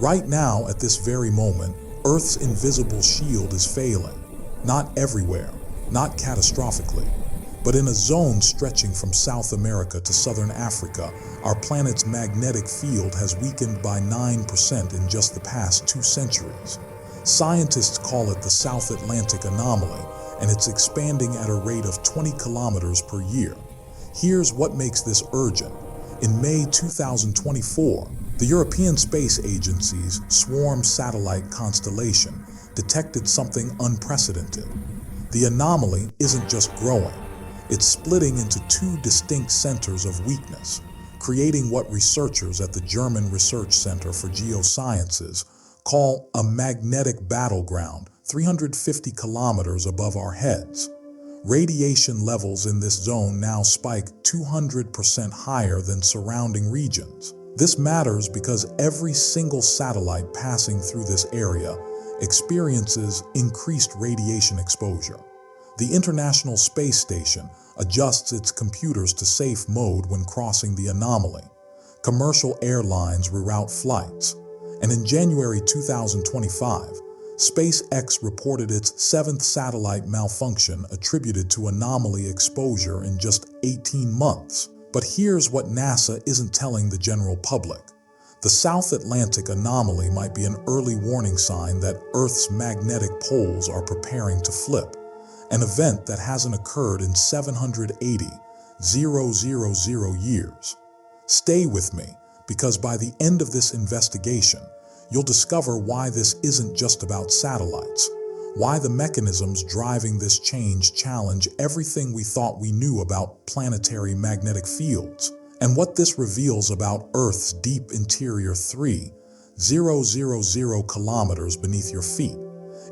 Right now, at this very moment, Earth's invisible shield is failing. Not everywhere, not catastrophically, but in a zone stretching from South America to Southern Africa, our planet's magnetic field has weakened by 9% in just the past 2 centuries. Scientists call it the South Atlantic Anomaly, and it's expanding at a rate of 20 kilometers per year. Here's what makes this urgent. In May 2024, the European Space Agency's Swarm satellite constellation detected something unprecedented. The anomaly isn't just growing, it's splitting into 2 distinct centers of weakness, creating what researchers at the German Research Center for Geosciences call a magnetic battleground 350 kilometers above our heads. Radiation levels in this zone now spike 200% higher than surrounding regions. This matters because every single satellite passing through this area experiences increased radiation exposure. The International Space Station adjusts its computers to safe mode when crossing the anomaly. Commercial airlines reroute flights. And in January 2025, SpaceX reported its 7th satellite malfunction attributed to anomaly exposure in just 18 months. But here's what NASA isn't telling the general public. The South Atlantic Anomaly might be an early warning sign that Earth's magnetic poles are preparing to flip, an event that hasn't occurred in 780,000 years. Stay with me, because by the end of this investigation, you'll discover why this isn't just about satellites, why the mechanisms driving this change challenge everything we thought we knew about planetary magnetic fields, and what this reveals about Earth's deep interior 3,000 kilometers beneath your feet.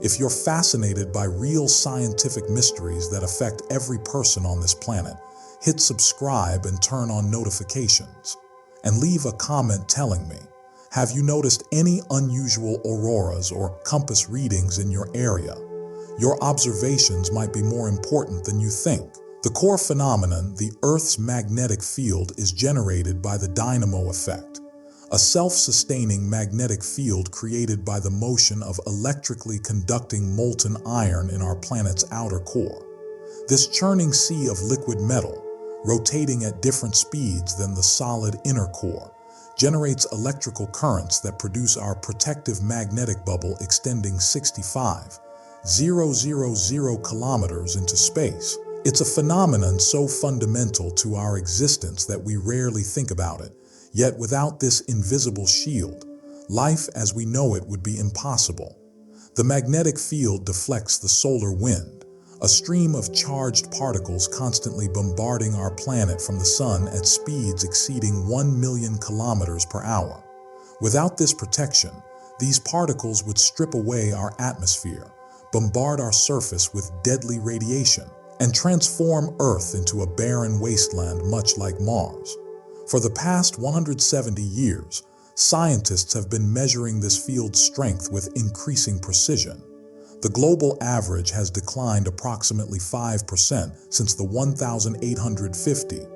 If you're fascinated by real scientific mysteries that affect every person on this planet, hit subscribe and turn on notifications. And leave a comment telling me, have you noticed any unusual auroras or compass readings in your area? Your observations might be more important than you think. The core phenomenon, the Earth's magnetic field, is generated by the dynamo effect, a self-sustaining magnetic field created by the motion of electrically conducting molten iron in our planet's outer core. This churning sea of liquid metal, rotating at different speeds than the solid inner core, generates electrical currents that produce our protective magnetic bubble extending 65,000 kilometers into space. It's a phenomenon so fundamental to our existence that we rarely think about it, yet without this invisible shield, life as we know it would be impossible. The magnetic field deflects the solar wind, a stream of charged particles constantly bombarding our planet from the sun at speeds exceeding 1 million kilometers per hour. Without this protection, these particles would strip away our atmosphere, bombard our surface with deadly radiation, and transform Earth into a barren wasteland much like Mars. For the past 170 years, scientists have been measuring this field's strength with increasing precision. The global average has declined approximately 5% since the 1850,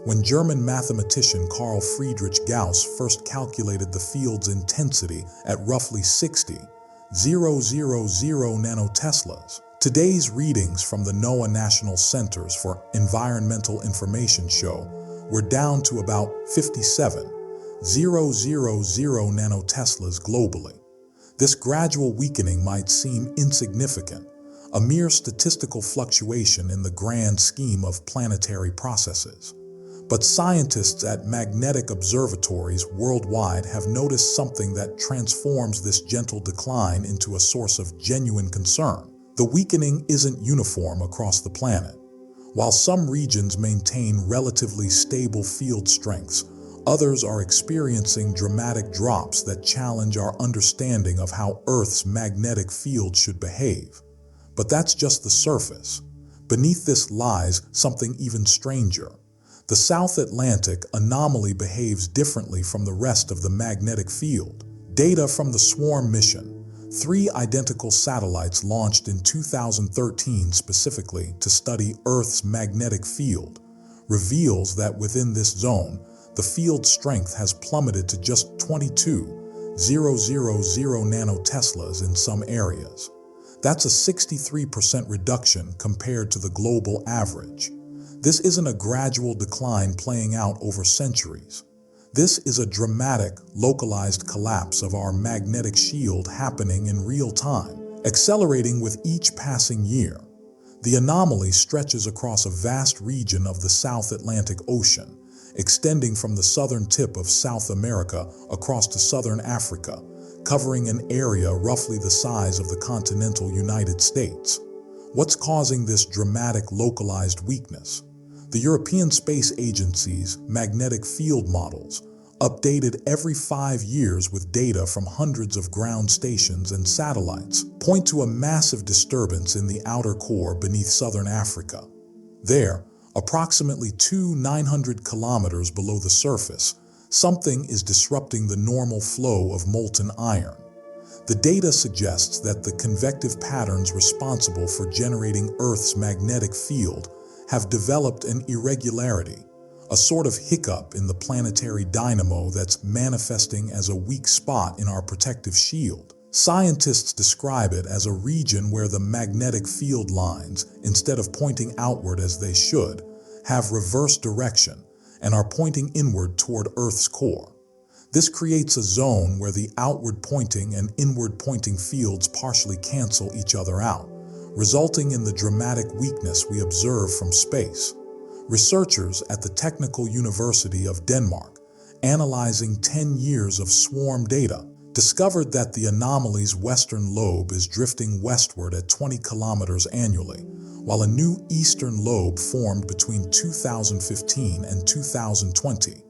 when German mathematician Carl Friedrich Gauss first calculated the field's intensity at roughly 60,000 nanoteslas. Today's readings from the NOAA National Centers for Environmental Information show we're down to about 57,000 nanoteslas globally. This gradual weakening might seem insignificant, a mere statistical fluctuation in the grand scheme of planetary processes. But scientists at magnetic observatories worldwide have noticed something that transforms this gentle decline into a source of genuine concern. The weakening isn't uniform across the planet. While some regions maintain relatively stable field strengths, others are experiencing dramatic drops that challenge our understanding of how Earth's magnetic field should behave. But that's just the surface. Beneath this lies something even stranger. The South Atlantic Anomaly behaves differently from the rest of the magnetic field. Data from the Swarm mission, 3 identical satellites launched in 2013 specifically to study Earth's magnetic field, reveals that within this zone, the field strength has plummeted to just 22,000 nanoteslas in some areas. That's a 63% reduction compared to the global average. This isn't a gradual decline playing out over centuries. This is a dramatic, localized collapse of our magnetic shield happening in real time, accelerating with each passing year. The anomaly stretches across a vast region of the South Atlantic Ocean, extending from the southern tip of South America across to southern Africa, covering an area roughly the size of the continental United States. What's causing this dramatic localized weakness? The European Space Agency's magnetic field models, updated every 5 years with data from hundreds of ground stations and satellites, point to a massive disturbance in the outer core beneath southern Africa. There, approximately 900 kilometers below the surface, something is disrupting the normal flow of molten iron. The data suggests that the convective patterns responsible for generating Earth's magnetic field have developed an irregularity, a sort of hiccup in the planetary dynamo that's manifesting as a weak spot in our protective shield. Scientists describe it as a region where the magnetic field lines, instead of pointing outward as they should, have reverse direction and are pointing inward toward Earth's core. This creates a zone where the outward pointing and inward pointing fields partially cancel each other out, resulting in the dramatic weakness we observe from space. Researchers at the Technical University of Denmark, analyzing 10 years of swarm data, discovered that the anomaly's western lobe is drifting westward at 20 kilometers annually, while a new eastern lobe formed between 2015 and 2020.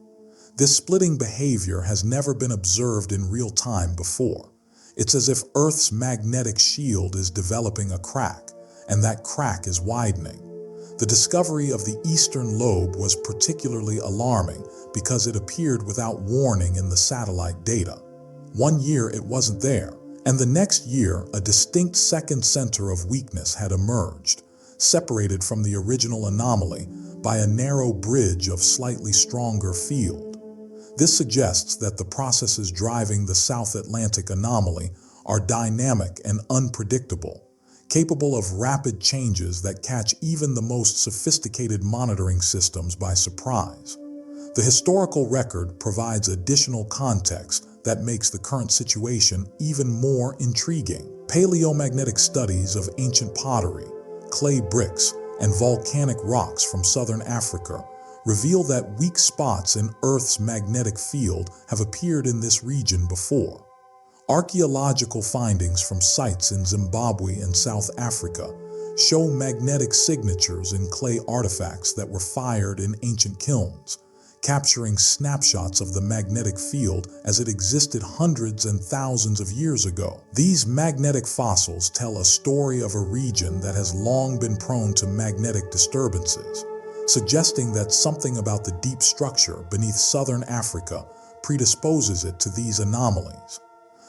This splitting behavior has never been observed in real time before. It's as if Earth's magnetic shield is developing a crack, and that crack is widening. The discovery of the eastern lobe was particularly alarming because it appeared without warning in the satellite data. 1 year it wasn't there, and the next year a distinct second center of weakness had emerged, separated from the original anomaly by a narrow bridge of slightly stronger field. This suggests that the processes driving the South Atlantic Anomaly are dynamic and unpredictable, capable of rapid changes that catch even the most sophisticated monitoring systems by surprise. The historical record provides additional context that makes the current situation even more intriguing. Paleomagnetic studies of ancient pottery, clay bricks, and volcanic rocks from southern Africa reveal that weak spots in Earth's magnetic field have appeared in this region before. Archaeological findings from sites in Zimbabwe and South Africa show magnetic signatures in clay artifacts that were fired in ancient kilns, capturing snapshots of the magnetic field as it existed hundreds and thousands of years ago. These magnetic fossils tell a story of a region that has long been prone to magnetic disturbances, suggesting that something about the deep structure beneath southern Africa predisposes it to these anomalies.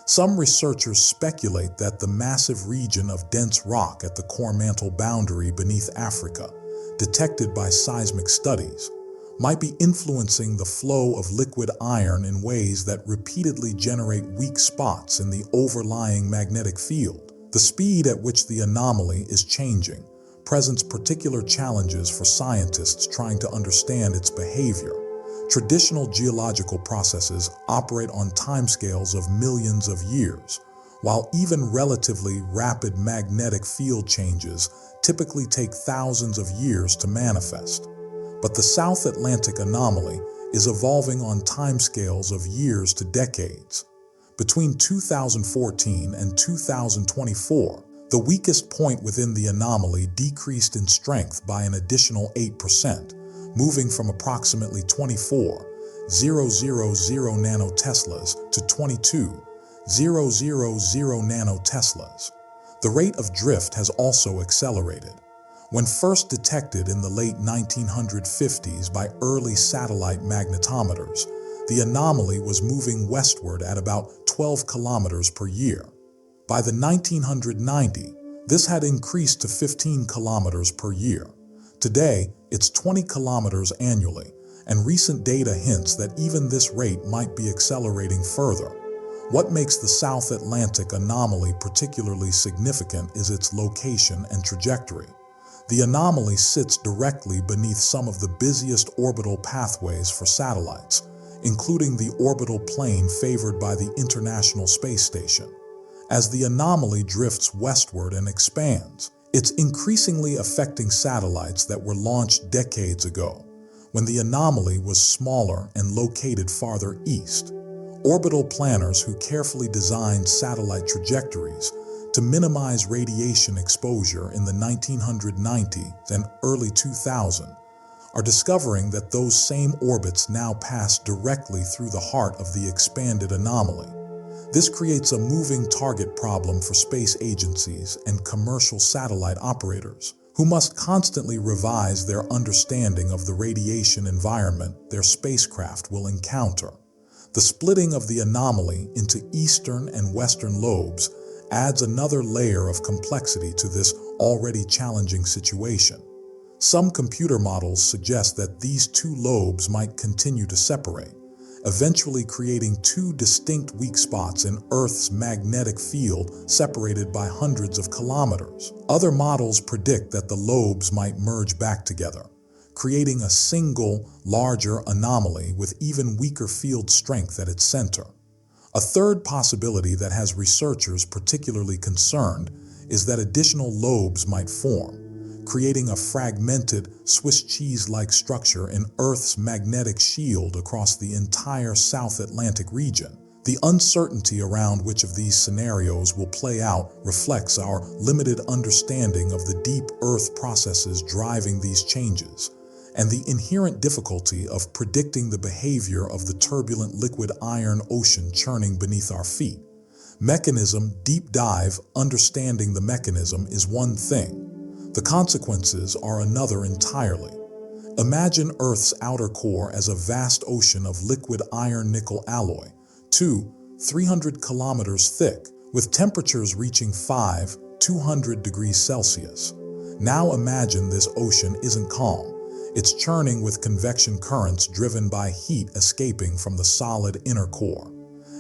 Some researchers speculate that the massive region of dense rock at the core mantle boundary beneath Africa, detected by seismic studies, might be influencing the flow of liquid iron in ways that repeatedly generate weak spots in the overlying magnetic field. The speed at which the anomaly is changing presents particular challenges for scientists trying to understand its behavior. Traditional geological processes operate on timescales of millions of years, while even relatively rapid magnetic field changes typically take thousands of years to manifest. But the South Atlantic Anomaly is evolving on timescales of years to decades. Between 2014 and 2024, the weakest point within the anomaly decreased in strength by an additional 8%, moving from approximately 24,000 nanoteslas to 22,000 nanoteslas. The rate of drift has also accelerated. When first detected in the late 1950s by early satellite magnetometers, the anomaly was moving westward at about 12 kilometers per year. By the 1990, this had increased to 15 kilometers per year. Today, it's 20 kilometers annually, and recent data hints that even this rate might be accelerating further. What makes the South Atlantic Anomaly particularly significant is its location and trajectory. The anomaly sits directly beneath some of the busiest orbital pathways for satellites, including the orbital plane favored by the International Space Station. As the anomaly drifts westward and expands, it's increasingly affecting satellites that were launched decades ago, when the anomaly was smaller and located farther east. Orbital planners who carefully designed satellite trajectories to minimize radiation exposure in the 1990s and early 2000s are discovering that those same orbits now pass directly through the heart of the expanded anomaly. This creates a moving target problem for space agencies and commercial satellite operators, who must constantly revise their understanding of the radiation environment their spacecraft will encounter. The splitting of the anomaly into eastern and western lobes adds another layer of complexity to this already challenging situation. Some computer models suggest that these two lobes might continue to separate, eventually creating two distinct weak spots in Earth's magnetic field separated by hundreds of kilometers. Other models predict that the lobes might merge back together, creating a single, larger anomaly with even weaker field strength at its center. A third possibility that has researchers particularly concerned is that additional lobes might form, creating a fragmented Swiss cheese-like structure in Earth's magnetic shield across the entire South Atlantic region. The uncertainty around which of these scenarios will play out reflects our limited understanding of the deep Earth processes driving these changes, and the inherent difficulty of predicting the behavior of the turbulent liquid iron ocean churning beneath our feet. Mechanism deep dive, understanding the mechanism is one thing. The consequences are another entirely. Imagine Earth's outer core as a vast ocean of liquid iron-nickel alloy, 300 kilometers thick, with temperatures reaching 200 degrees Celsius. Now imagine this ocean isn't calm. It's churning with convection currents driven by heat escaping from the solid inner core.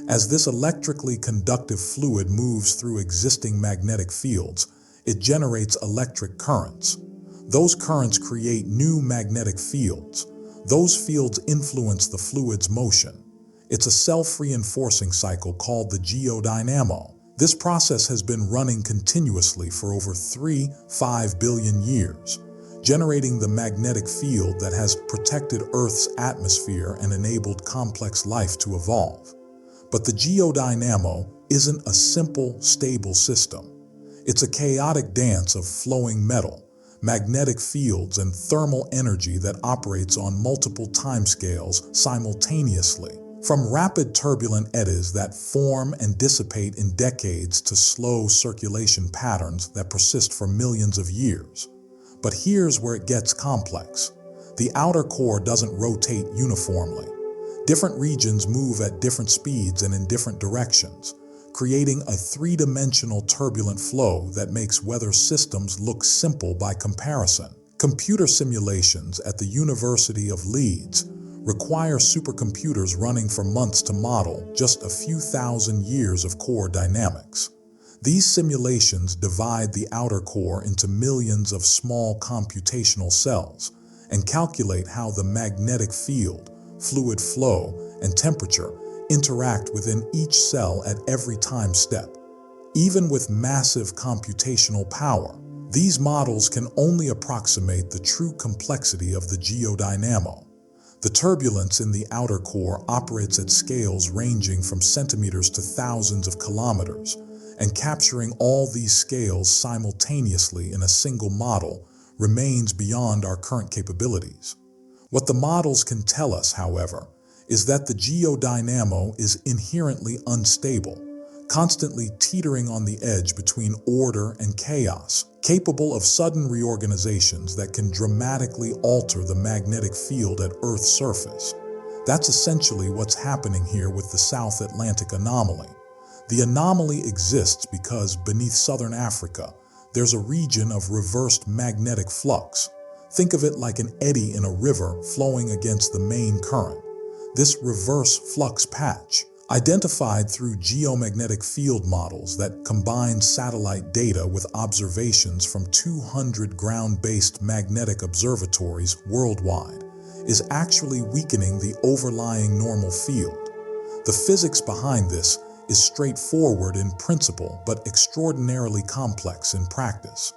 As this electrically conductive fluid moves through existing magnetic fields, it generates electric currents. Those currents create new magnetic fields. Those fields influence the fluid's motion. It's a self-reinforcing cycle called the geodynamo. This process has been running continuously for over 5 billion years, generating the magnetic field that has protected Earth's atmosphere and enabled complex life to evolve. But the geodynamo isn't a simple, stable system. It's a chaotic dance of flowing metal, magnetic fields, and thermal energy that operates on multiple timescales simultaneously. From rapid turbulent eddies that form and dissipate in decades to slow circulation patterns that persist for millions of years. But here's where it gets complex. The outer core doesn't rotate uniformly. Different regions move at different speeds and in different directions, creating a three-dimensional turbulent flow that makes weather systems look simple by comparison. Computer simulations at the University of Leeds require supercomputers running for months to model just a few thousand years of core dynamics. These simulations divide the outer core into millions of small computational cells and calculate how the magnetic field, fluid flow, and temperature interact within each cell at every time step. Even with massive computational power, these models can only approximate the true complexity of the geodynamo. The turbulence in the outer core operates at scales ranging from centimeters to thousands of kilometers, and capturing all these scales simultaneously in a single model remains beyond our current capabilities. What the models can tell us, however, is that the geodynamo is inherently unstable, constantly teetering on the edge between order and chaos, capable of sudden reorganizations that can dramatically alter the magnetic field at Earth's surface. That's essentially what's happening here with the South Atlantic Anomaly. The anomaly exists because beneath southern Africa, there's a region of reversed magnetic flux. Think of it like an eddy in a river flowing against the main current. This reverse flux patch, Identified through geomagnetic field models that combine satellite data with observations from 200 ground-based magnetic observatories worldwide, is actually weakening the overlying normal field. The physics behind this is straightforward in principle but extraordinarily complex in practice.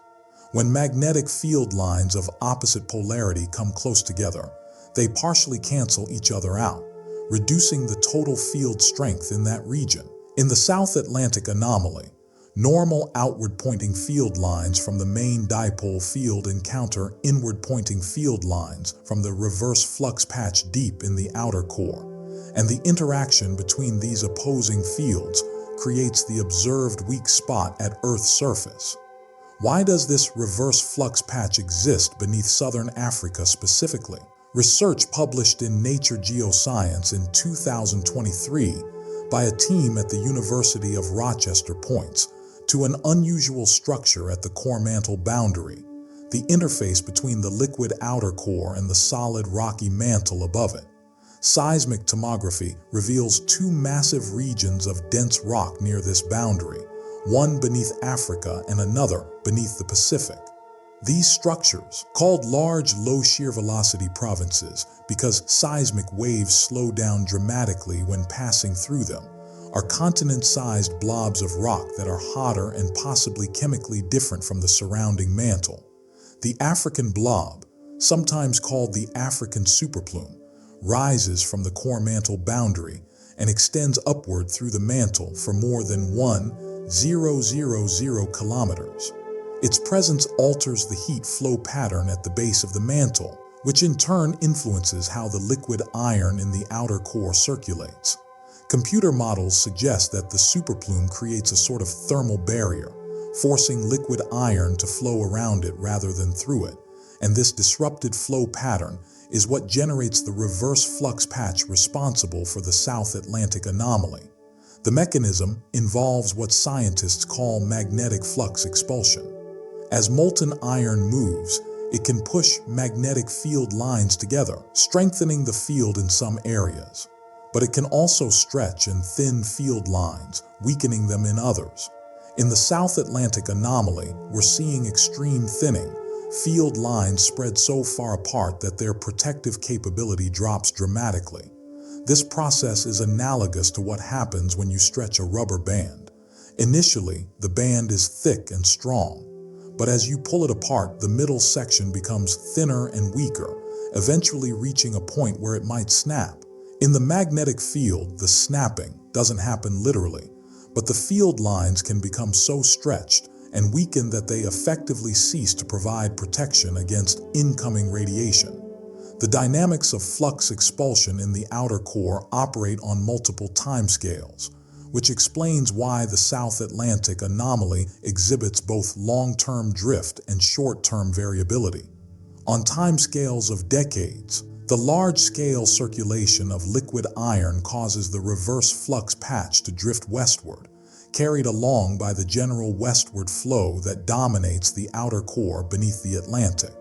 When magnetic field lines of opposite polarity come close together, they partially cancel each other out, reducing the total field strength in that region. In the South Atlantic Anomaly, normal outward-pointing field lines from the main dipole field encounter inward-pointing field lines from the reverse flux patch deep in the outer core, and the interaction between these opposing fields creates the observed weak spot at Earth's surface. Why does this reverse flux patch exist beneath southern Africa specifically? Research published in Nature Geoscience in 2023 by a team at the University of Rochester points to an unusual structure at the core mantle boundary, the interface between the liquid outer core and the solid rocky mantle above it. Seismic tomography reveals two massive regions of dense rock near this boundary, one beneath Africa and another beneath the Pacific. These structures, called large low-shear velocity provinces because seismic waves slow down dramatically when passing through them, are continent-sized blobs of rock that are hotter and possibly chemically different from the surrounding mantle. The African blob, sometimes called the African superplume, rises from the core mantle boundary and extends upward through the mantle for more than 1,000 kilometers. Its presence alters the heat flow pattern at the base of the mantle, which in turn influences how the liquid iron in the outer core circulates. Computer models suggest that the superplume creates a sort of thermal barrier, forcing liquid iron to flow around it rather than through it, and this disrupted flow pattern is what generates the reverse flux patch responsible for the South Atlantic Anomaly. The mechanism involves what scientists call magnetic flux expulsion. As molten iron moves, it can push magnetic field lines together, strengthening the field in some areas. But it can also stretch and thin field lines, weakening them in others. In the South Atlantic Anomaly, we're seeing extreme thinning. Field lines spread so far apart that their protective capability drops dramatically. This process is analogous to what happens when you stretch a rubber band. Initially, the band is thick and strong. But as you pull it apart, the middle section becomes thinner and weaker, eventually reaching a point where it might snap. In the magnetic field, the snapping doesn't happen literally, but the field lines can become so stretched and weakened that they effectively cease to provide protection against incoming radiation. The dynamics of flux expulsion in the outer core operate on multiple timescales, which explains why the South Atlantic Anomaly exhibits both long-term drift and short-term variability. On timescales of decades, the large-scale circulation of liquid iron causes the reverse flux patch to drift westward, carried along by the general westward flow that dominates the outer core beneath the Atlantic.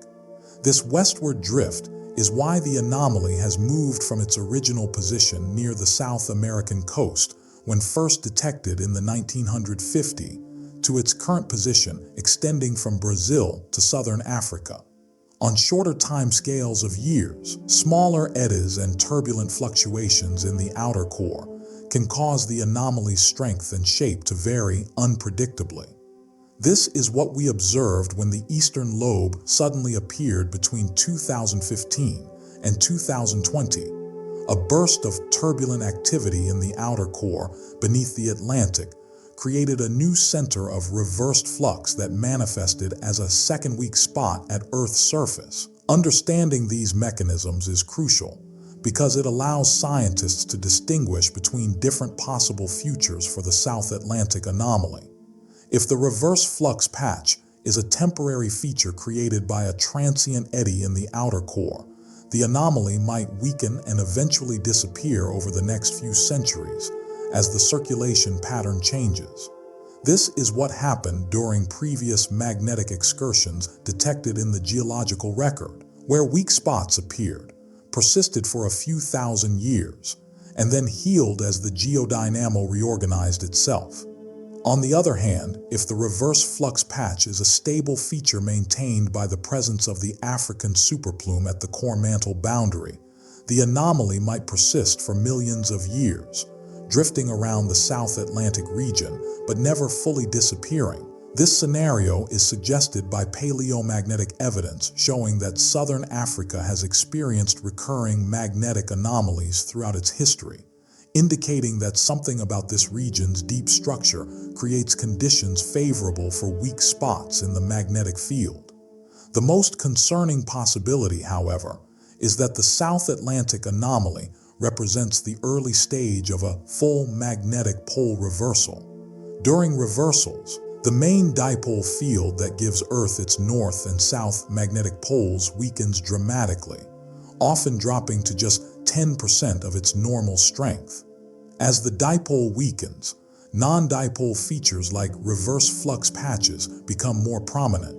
This westward drift is why the anomaly has moved from its original position near the South American coast when first detected in the 1950 to its current position extending from Brazil to southern Africa. On shorter time scales of years, smaller eddies and turbulent fluctuations in the outer core can cause the anomaly's strength and shape to vary unpredictably. This is what we observed when the eastern lobe suddenly appeared between 2015 and 2020. A burst of turbulent activity in the outer core beneath the Atlantic created a new center of reversed flux that manifested as a second weak spot at Earth's surface. Understanding these mechanisms is crucial because it allows scientists to distinguish between different possible futures for the South Atlantic Anomaly. If the reverse flux patch is a temporary feature created by a transient eddy in the outer core, the anomaly might weaken and eventually disappear over the next few centuries as the circulation pattern changes. This is what happened during previous magnetic excursions detected in the geological record, where weak spots appeared, persisted for a few thousand years, and then healed as the geodynamo reorganized itself. On the other hand, if the reverse flux patch is a stable feature maintained by the presence of the African superplume at the core mantle boundary, the anomaly might persist for millions of years, drifting around the South Atlantic region but never fully disappearing. This scenario is suggested by paleomagnetic evidence showing that southern Africa has experienced recurring magnetic anomalies throughout its history, indicating that something about this region's deep structure creates conditions favorable for weak spots in the magnetic field. The most concerning possibility, however, is that the South Atlantic Anomaly represents the early stage of a full magnetic pole reversal. During reversals, the main dipole field that gives Earth its north and south magnetic poles weakens dramatically, often dropping to just 10% of its normal strength. As the dipole weakens, non-dipole features like reverse flux patches become more prominent,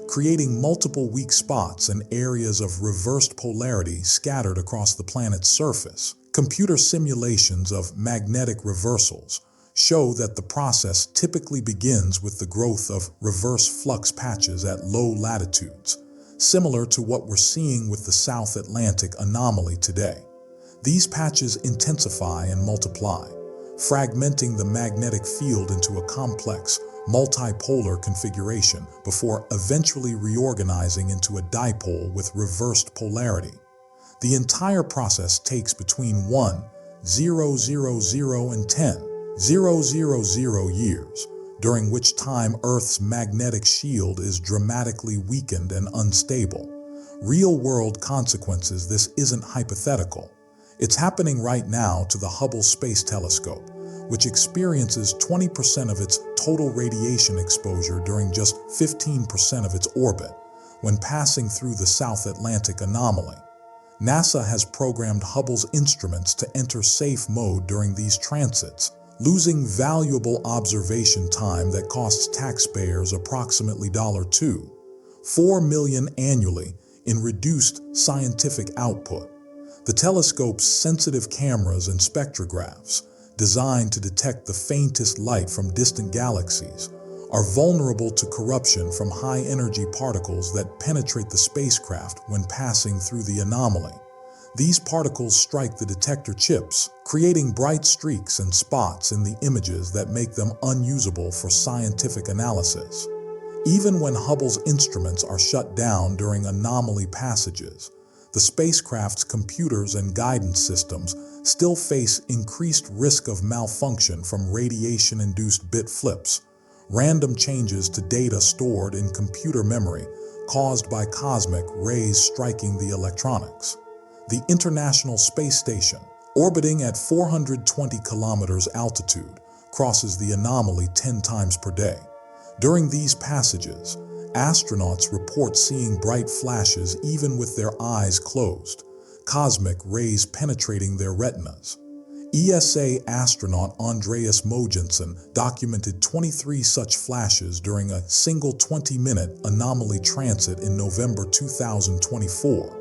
creating multiple weak spots and areas of reversed polarity scattered across the planet's surface. Computer simulations of magnetic reversals show that the process typically begins with the growth of reverse flux patches at low latitudes, similar to what we're seeing with the South Atlantic Anomaly today. These patches intensify and multiply, fragmenting the magnetic field into a complex, multipolar configuration before eventually reorganizing into a dipole with reversed polarity. The entire process takes between 1,000 and 10,000 years, during which time Earth's magnetic shield is dramatically weakened and unstable. Real-world consequences: this isn't hypothetical. It's happening right now to the Hubble Space Telescope, which experiences 20% of its total radiation exposure during just 15% of its orbit when passing through the South Atlantic Anomaly. NASA has programmed Hubble's instruments to enter safe mode during these transits, losing valuable observation time that costs taxpayers approximately $2.4 million annually in reduced scientific output. The telescope's sensitive cameras and spectrographs, designed to detect the faintest light from distant galaxies, are vulnerable to corruption from high-energy particles that penetrate the spacecraft when passing through the anomaly. These particles strike the detector chips, creating bright streaks and spots in the images that make them unusable for scientific analysis. Even when Hubble's instruments are shut down during anomaly passages, the spacecraft's computers and guidance systems still face increased risk of malfunction from radiation-induced bit flips, random changes to data stored in computer memory caused by cosmic rays striking the electronics. The International Space Station, orbiting at 420 kilometers altitude, crosses the anomaly 10 times per day. During these passages, astronauts report seeing bright flashes even with their eyes closed, cosmic rays penetrating their retinas. ESA astronaut Andreas Mogensen documented 23 such flashes during a single 20-minute anomaly transit in November 2024.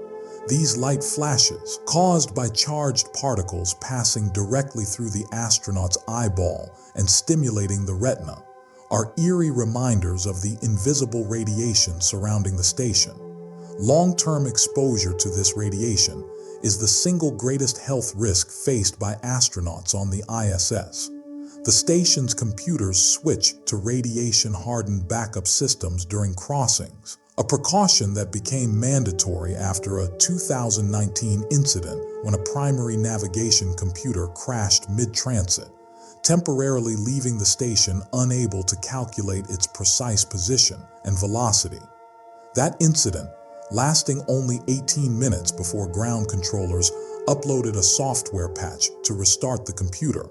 These light flashes, caused by charged particles passing directly through the astronaut's eyeball and stimulating the retina, are eerie reminders of the invisible radiation surrounding the station. Long-term exposure to this radiation is the single greatest health risk faced by astronauts on the ISS. The station's computers switch to radiation-hardened backup systems during crossings, a precaution that became mandatory after a 2019 incident when a primary navigation computer crashed mid-transit, temporarily leaving the station unable to calculate its precise position and velocity. That incident, lasting only 18 minutes before ground controllers uploaded a software patch to restart the computer,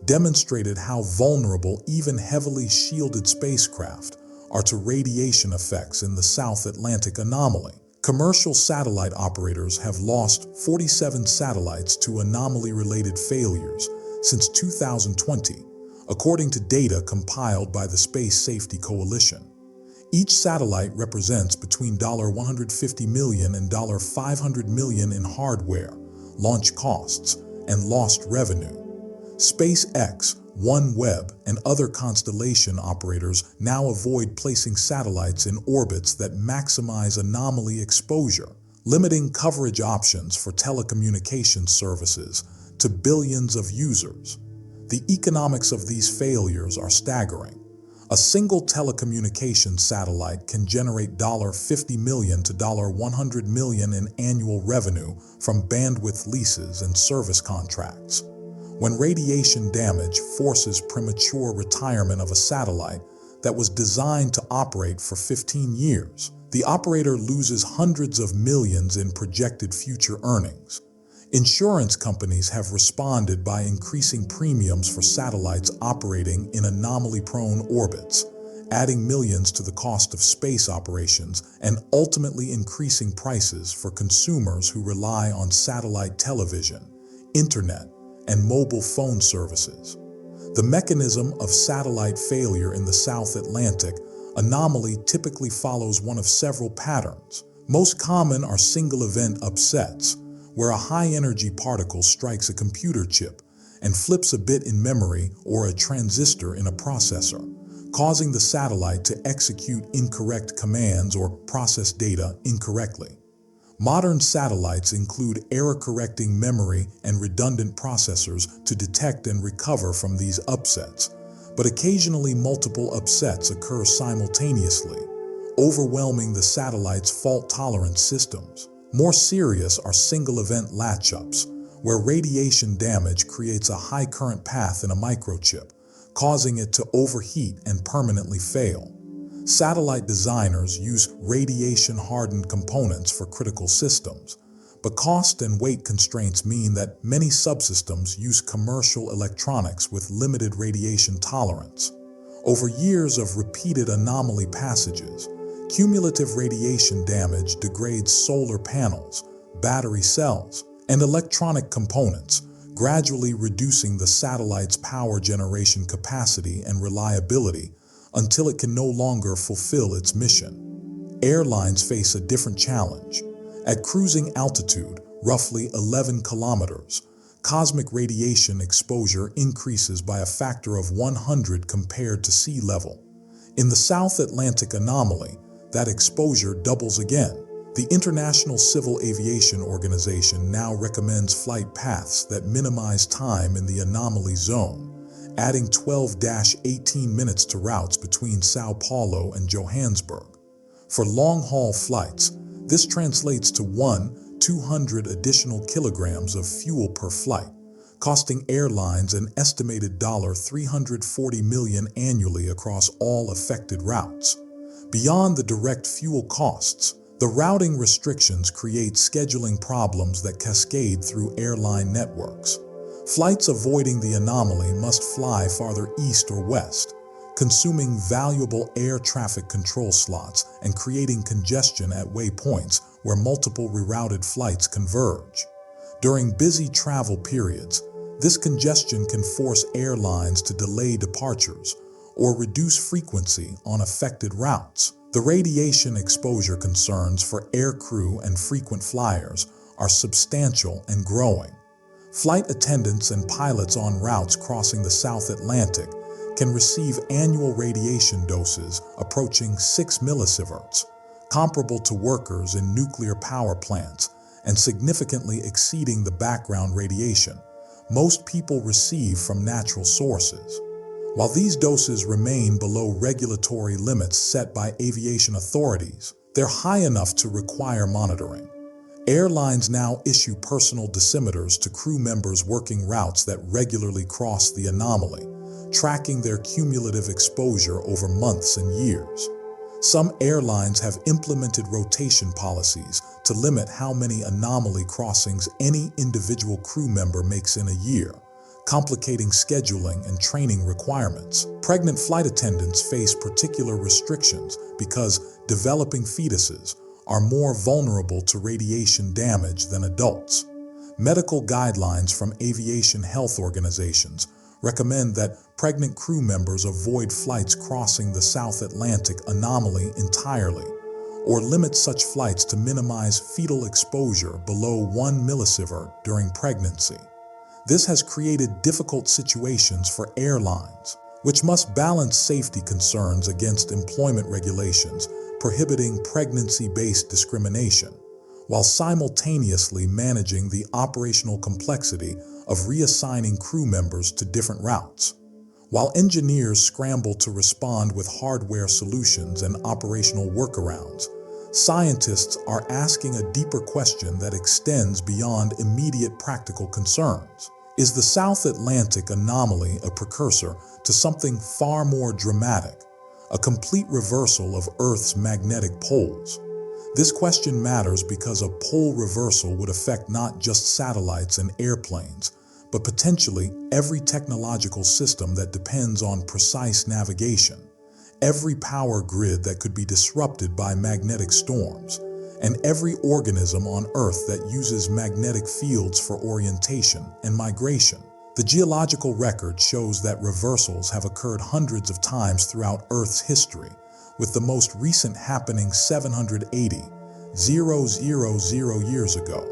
demonstrated how vulnerable even heavily shielded spacecraft are to radiation effects in the South Atlantic Anomaly. Commercial satellite operators have lost 47 satellites to anomaly-related failures since 2020, according to data compiled by the Space Safety Coalition. Each satellite represents between $150 million and $500 million in hardware, launch costs, and lost revenue. SpaceX, OneWeb, and other constellation operators now avoid placing satellites in orbits that maximize anomaly exposure, limiting coverage options for telecommunications services to billions of users. The economics of these failures are staggering. A single telecommunications satellite can generate $50 million to $100 million in annual revenue from bandwidth leases and service contracts. When radiation damage forces premature retirement of a satellite that was designed to operate for 15 years, the operator loses hundreds of millions in projected future earnings. Insurance companies have responded by increasing premiums for satellites operating in anomaly-prone orbits, adding millions to the cost of space operations and ultimately increasing prices for consumers who rely on satellite television, internet, and mobile phone services. The mechanism of satellite failure in the South Atlantic Anomaly typically follows one of several patterns. Most common are single-event upsets, where a high-energy particle strikes a computer chip and flips a bit in memory or a transistor in a processor, causing the satellite to execute incorrect commands or process data incorrectly. Modern satellites include error-correcting memory and redundant processors to detect and recover from these upsets, but occasionally multiple upsets occur simultaneously, overwhelming the satellite's fault-tolerant systems. More serious are single-event latch-ups, where radiation damage creates a high-current path in a microchip, causing it to overheat and permanently fail. Satellite designers use radiation-hardened components for critical systems, but cost and weight constraints mean that many subsystems use commercial electronics with limited radiation tolerance. Over years of repeated anomaly passages, cumulative radiation damage degrades solar panels, battery cells, and electronic components, gradually reducing the satellite's power generation capacity and reliability until it can no longer fulfill its mission. Airlines face a different challenge. At cruising altitude, roughly 11 kilometers, cosmic radiation exposure increases by a factor of 100 compared to sea level. In the South Atlantic Anomaly, that exposure doubles again. The International Civil Aviation Organization now recommends flight paths that minimize time in the anomaly zone, adding 12-18 minutes to routes between Sao Paulo and Johannesburg. For long-haul flights, this translates to 200 additional kilograms of fuel per flight, costing airlines an estimated $340 million annually across all affected routes. Beyond the direct fuel costs, the routing restrictions create scheduling problems that cascade through airline networks. Flights avoiding the anomaly must fly farther east or west, consuming valuable air traffic control slots and creating congestion at waypoints where multiple rerouted flights converge. During busy travel periods, this congestion can force airlines to delay departures or reduce frequency on affected routes. The radiation exposure concerns for aircrew and frequent flyers are substantial and growing. Flight attendants and pilots on routes crossing the South Atlantic can receive annual radiation doses approaching 6 millisieverts, comparable to workers in nuclear power plants and significantly exceeding the background radiation most people receive from natural sources. While these doses remain below regulatory limits set by aviation authorities, they're high enough to require monitoring. Airlines now issue personal dosimeters to crew members working routes that regularly cross the anomaly, tracking their cumulative exposure over months and years. Some airlines have implemented rotation policies to limit how many anomaly crossings any individual crew member makes in a year, complicating scheduling and training requirements. Pregnant flight attendants face particular restrictions because developing fetuses are more vulnerable to radiation damage than adults. Medical guidelines from aviation health organizations recommend that pregnant crew members avoid flights crossing the South Atlantic Anomaly entirely, or limit such flights to minimize fetal exposure below 1 millisievert during pregnancy. This has created difficult situations for airlines, which must balance safety concerns against employment regulations prohibiting pregnancy-based discrimination, while simultaneously managing the operational complexity of reassigning crew members to different routes. While engineers scramble to respond with hardware solutions and operational workarounds, scientists are asking a deeper question that extends beyond immediate practical concerns. Is the South Atlantic Anomaly a precursor to something far more dramatic, a complete reversal of Earth's magnetic poles? This question matters because a pole reversal would affect not just satellites and airplanes, but potentially every technological system that depends on precise navigation, every power grid that could be disrupted by magnetic storms, and every organism on Earth that uses magnetic fields for orientation and migration. The geological record shows that reversals have occurred hundreds of times throughout Earth's history, with the most recent happening 780,000 years ago.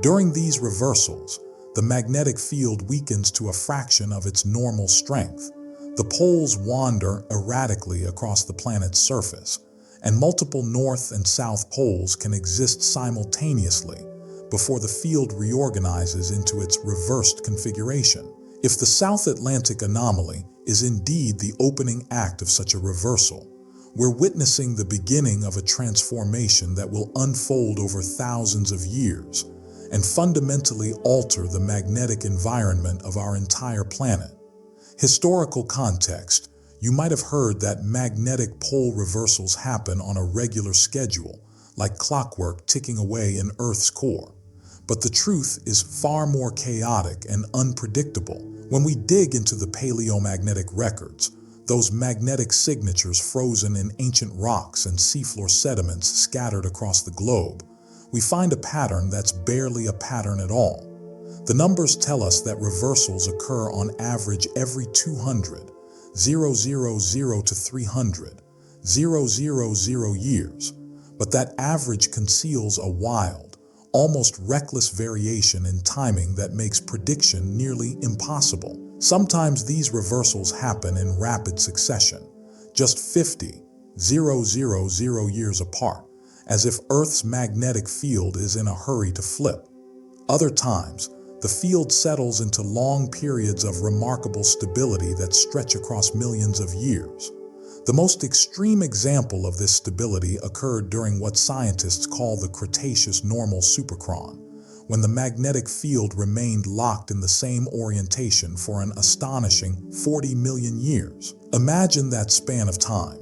During these reversals, the magnetic field weakens to a fraction of its normal strength. The poles wander erratically across the planet's surface, and multiple north and south poles can exist simultaneously before the field reorganizes into its reversed configuration. If the South Atlantic Anomaly is indeed the opening act of such a reversal, we're witnessing the beginning of a transformation that will unfold over thousands of years and fundamentally alter the magnetic environment of our entire planet. Historical context: you might have heard that magnetic pole reversals happen on a regular schedule, like clockwork ticking away in Earth's core. But the truth is far more chaotic and unpredictable. When we dig into the paleomagnetic records, those magnetic signatures frozen in ancient rocks and seafloor sediments scattered across the globe, we find a pattern that's barely a pattern at all. The numbers tell us that reversals occur on average every 200, 000 to 300, 000 years, but that average conceals a wild, almost reckless variation in timing that makes prediction nearly impossible. Sometimes these reversals happen in rapid succession, just 50, 000 years apart, as if Earth's magnetic field is in a hurry to flip. Other times, the field settles into long periods of remarkable stability that stretch across millions of years. The most extreme example of this stability occurred during what scientists call the Cretaceous normal superchron, when the magnetic field remained locked in the same orientation for an astonishing 40 million years. Imagine that span of time.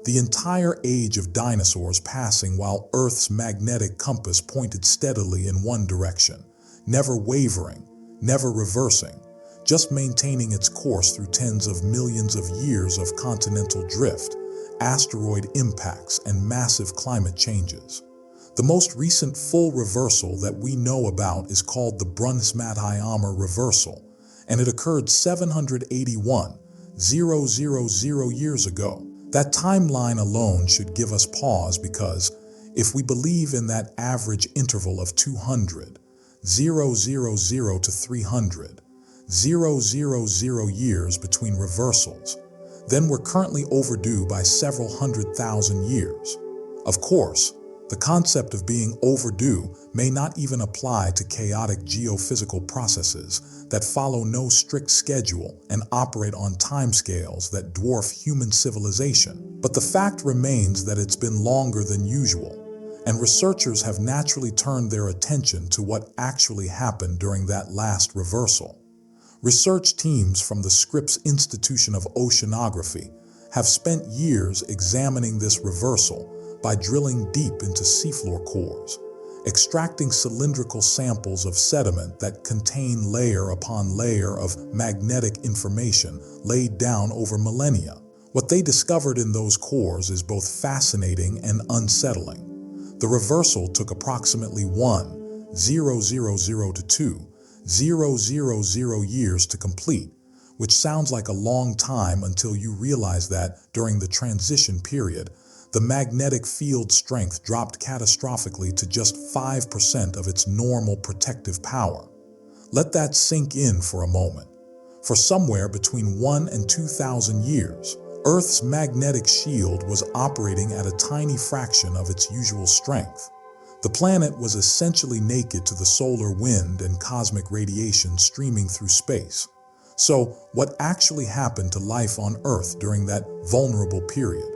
The entire age of dinosaurs passing while Earth's magnetic compass pointed steadily in one direction, never wavering, never reversing, just maintaining its course through tens of millions of years of continental drift, asteroid impacts, and massive climate changes. The most recent full reversal that we know about is called the Brunswick-Hamer reversal, and it occurred 781,000 years ago. That timeline alone should give us pause because, if we believe in that average interval of 200, 000 to 300, 000 years between reversals, then we're currently overdue by several 100,000 years. Of course, the concept of being overdue may not even apply to chaotic geophysical processes that follow no strict schedule and operate on timescales that dwarf human civilization. But the fact remains that it's been longer than usual, and researchers have naturally turned their attention to what actually happened during that last reversal. Research teams from the Scripps Institution of Oceanography have spent years examining this reversal by drilling deep into seafloor cores, extracting cylindrical samples of sediment that contain layer upon layer of magnetic information laid down over millennia. What they discovered in those cores is both fascinating and unsettling. The reversal took approximately 1,000 to 2,000 years to complete, which sounds like a long time until you realize that during the transition period, the magnetic field strength dropped catastrophically to just 5% of its normal protective power. Let that sink in for a moment. For somewhere between 1 and 2,000 years, Earth's magnetic shield was operating at a tiny fraction of its usual strength. The planet was essentially naked to the solar wind and cosmic radiation streaming through space. So, what actually happened to life on Earth during that vulnerable period?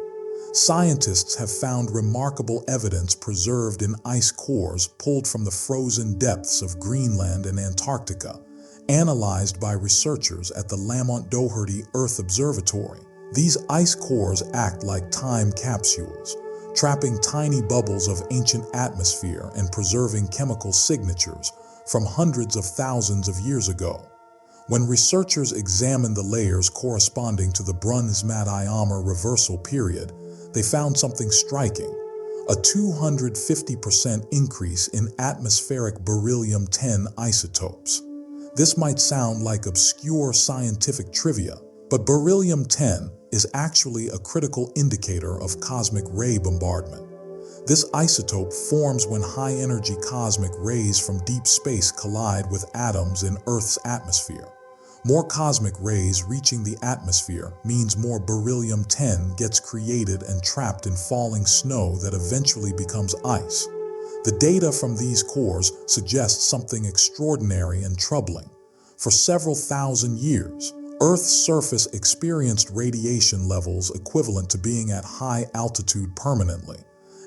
Scientists have found remarkable evidence preserved in ice cores pulled from the frozen depths of Greenland and Antarctica, analyzed by researchers at the Lamont Doherty Earth Observatory. These ice cores act like time capsules, trapping tiny bubbles of ancient atmosphere and preserving chemical signatures from hundreds of thousands of years ago. When researchers examined the layers corresponding to the Brunhes-Matayama reversal period, they found something striking: a 250% increase in atmospheric beryllium-10 isotopes. This might sound like obscure scientific trivia, but beryllium-10 is actually a critical indicator of cosmic ray bombardment. This isotope forms when high-energy cosmic rays from deep space collide with atoms in Earth's atmosphere. More cosmic rays reaching the atmosphere means more beryllium-10 gets created and trapped in falling snow that eventually becomes ice. The data from these cores suggests something extraordinary and troubling. For several thousand years, Earth's surface experienced radiation levels equivalent to being at high altitude permanently,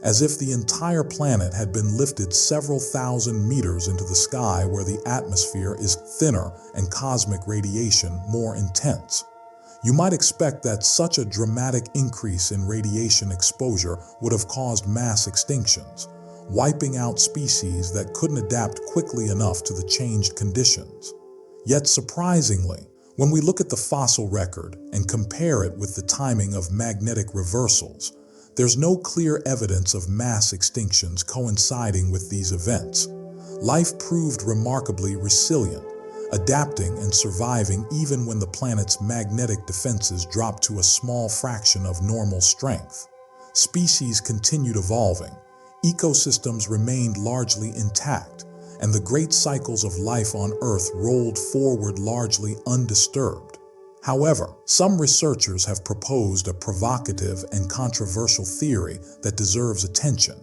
as if the entire planet had been lifted several thousand meters into the sky where the atmosphere is thinner and cosmic radiation more intense. You might expect that such a dramatic increase in radiation exposure would have caused mass extinctions, wiping out species that couldn't adapt quickly enough to the changed conditions. Yet surprisingly, when we look at the fossil record and compare it with the timing of magnetic reversals, there's no clear evidence of mass extinctions coinciding with these events. Life proved remarkably resilient, adapting and surviving even when the planet's magnetic defenses dropped to a small fraction of normal strength. Species continued evolving, ecosystems remained largely intact, and the great cycles of life on Earth rolled forward largely undisturbed. However, some researchers have proposed a provocative and controversial theory that deserves attention.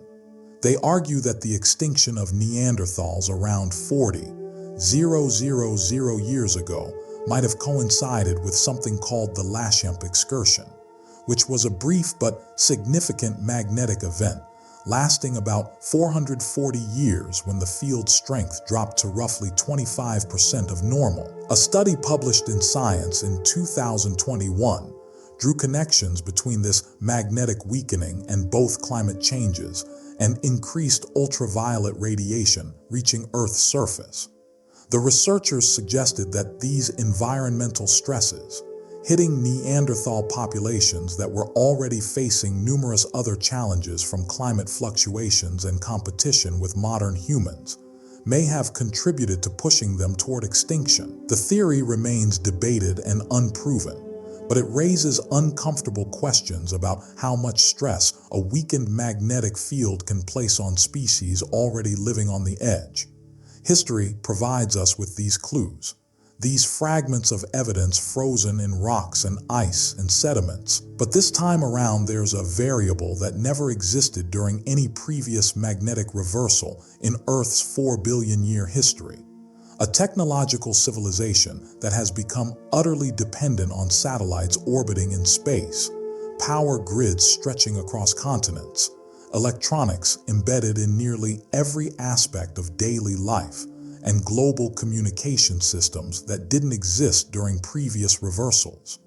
They argue that the extinction of Neanderthals around 40,000 years ago might have coincided with something called the Lachamp excursion, which was a brief but significant magnetic event lasting about 440 years when the field strength dropped to roughly 25% of normal. A study published in Science in 2021 drew connections between this magnetic weakening and both climate changes and increased ultraviolet radiation reaching Earth's surface. The researchers suggested that these environmental stresses, hitting Neanderthal populations that were already facing numerous other challenges from climate fluctuations and competition with modern humans, may have contributed to pushing them toward extinction. The theory remains debated and unproven, but it raises uncomfortable questions about how much stress a weakened magnetic field can place on species already living on the edge. History provides us with these clues. These fragments of evidence frozen in rocks and ice and sediments. But this time around there's a variable that never existed during any previous magnetic reversal in Earth's 4 billion year history. A technological civilization that has become utterly dependent on satellites orbiting in space, power grids stretching across continents, electronics embedded in nearly every aspect of daily life, and global communication systems that didn't exist during previous reversals.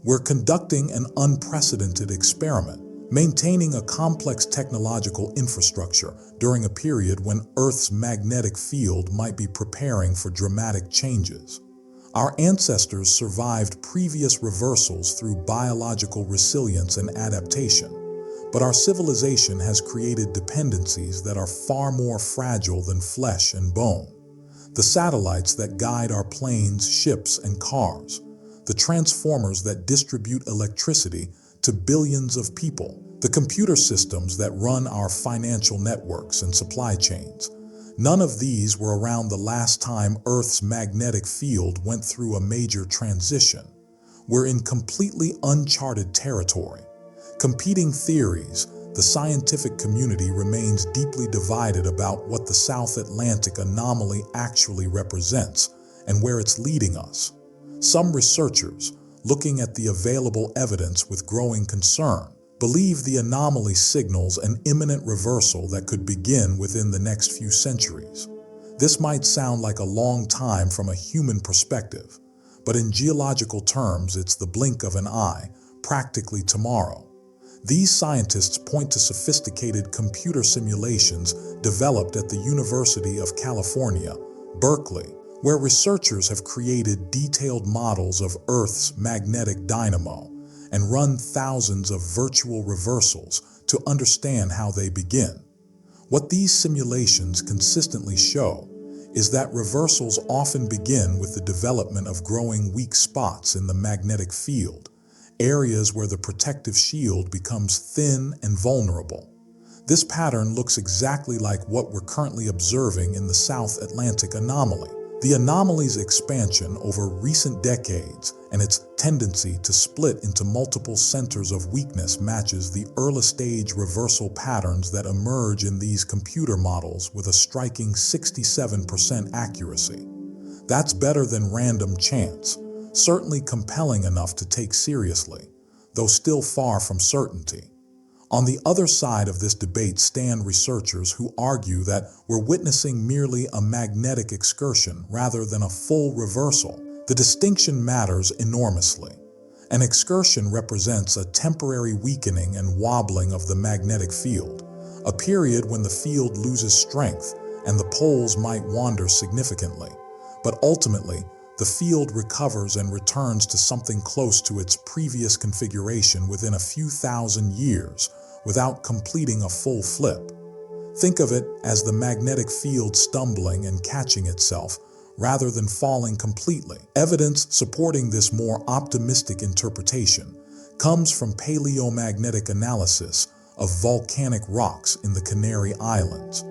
We're conducting an unprecedented experiment, maintaining a complex technological infrastructure during a period when Earth's magnetic field might be preparing for dramatic changes. Our ancestors survived previous reversals through biological resilience and adaptation, but our civilization has created dependencies that are far more fragile than flesh and bone. The satellites that guide our planes, ships, and cars, the transformers that distribute electricity to billions of people, the computer systems that run our financial networks and supply chains. None of these were around the last time Earth's magnetic field went through a major transition. We're in completely uncharted territory. Competing theories, the scientific community remains deeply divided about what the South Atlantic Anomaly actually represents and where it's leading us. Some researchers, looking at the available evidence with growing concern, believe the anomaly signals an imminent reversal that could begin within the next few centuries. This might sound like a long time from a human perspective, but in geological terms, it's the blink of an eye, practically tomorrow. These scientists point to sophisticated computer simulations developed at the University of California, Berkeley, where researchers have created detailed models of Earth's magnetic dynamo and run thousands of virtual reversals to understand how they begin. What these simulations consistently show is that reversals often begin with the development of growing weak spots in the magnetic field, areas where the protective shield becomes thin and vulnerable. This pattern looks exactly like what we're currently observing in the South Atlantic Anomaly. The anomaly's expansion over recent decades and its tendency to split into multiple centers of weakness matches the early-stage reversal patterns that emerge in these computer models with a striking 67% accuracy. That's better than random chance, certainly compelling enough to take seriously, though still far from certainty. On the other side of this debate stand researchers who argue that we're witnessing merely a magnetic excursion rather than a full reversal. The distinction matters enormously. An excursion represents a temporary weakening and wobbling of the magnetic field, a period when the field loses strength and the poles might wander significantly. But ultimately, the field recovers and returns to something close to its previous configuration within a few thousand years without completing a full flip. Think of it as the magnetic field stumbling and catching itself rather than falling completely. Evidence supporting this more optimistic interpretation comes from paleomagnetic analysis of volcanic rocks in the Canary Islands,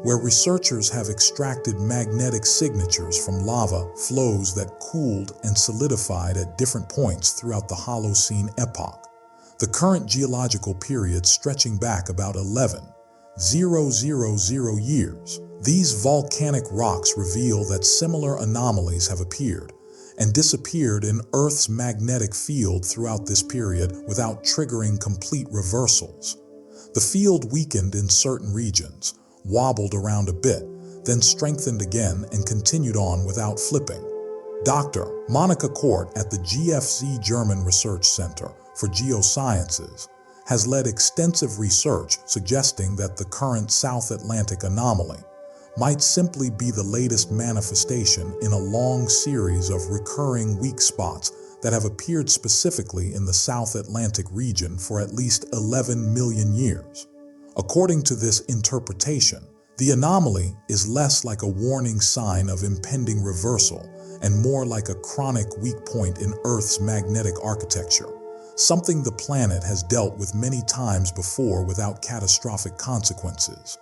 where researchers have extracted magnetic signatures from lava flows that cooled and solidified at different points throughout the Holocene epoch, the current geological period stretching back about 11,000 years. These volcanic rocks reveal that similar anomalies have appeared and disappeared in Earth's magnetic field throughout this period without triggering complete reversals. The field weakened in certain regions, wobbled around a bit, then strengthened again and continued on without flipping. Dr. Monica Kort at the GFZ German Research Center for Geosciences has led extensive research suggesting that the current South Atlantic Anomaly might simply be the latest manifestation in a long series of recurring weak spots that have appeared specifically in the South Atlantic region for at least 11 million years. According to this interpretation, the anomaly is less like a warning sign of impending reversal and more like a chronic weak point in Earth's magnetic architecture, something the planet has dealt with many times before without catastrophic consequences.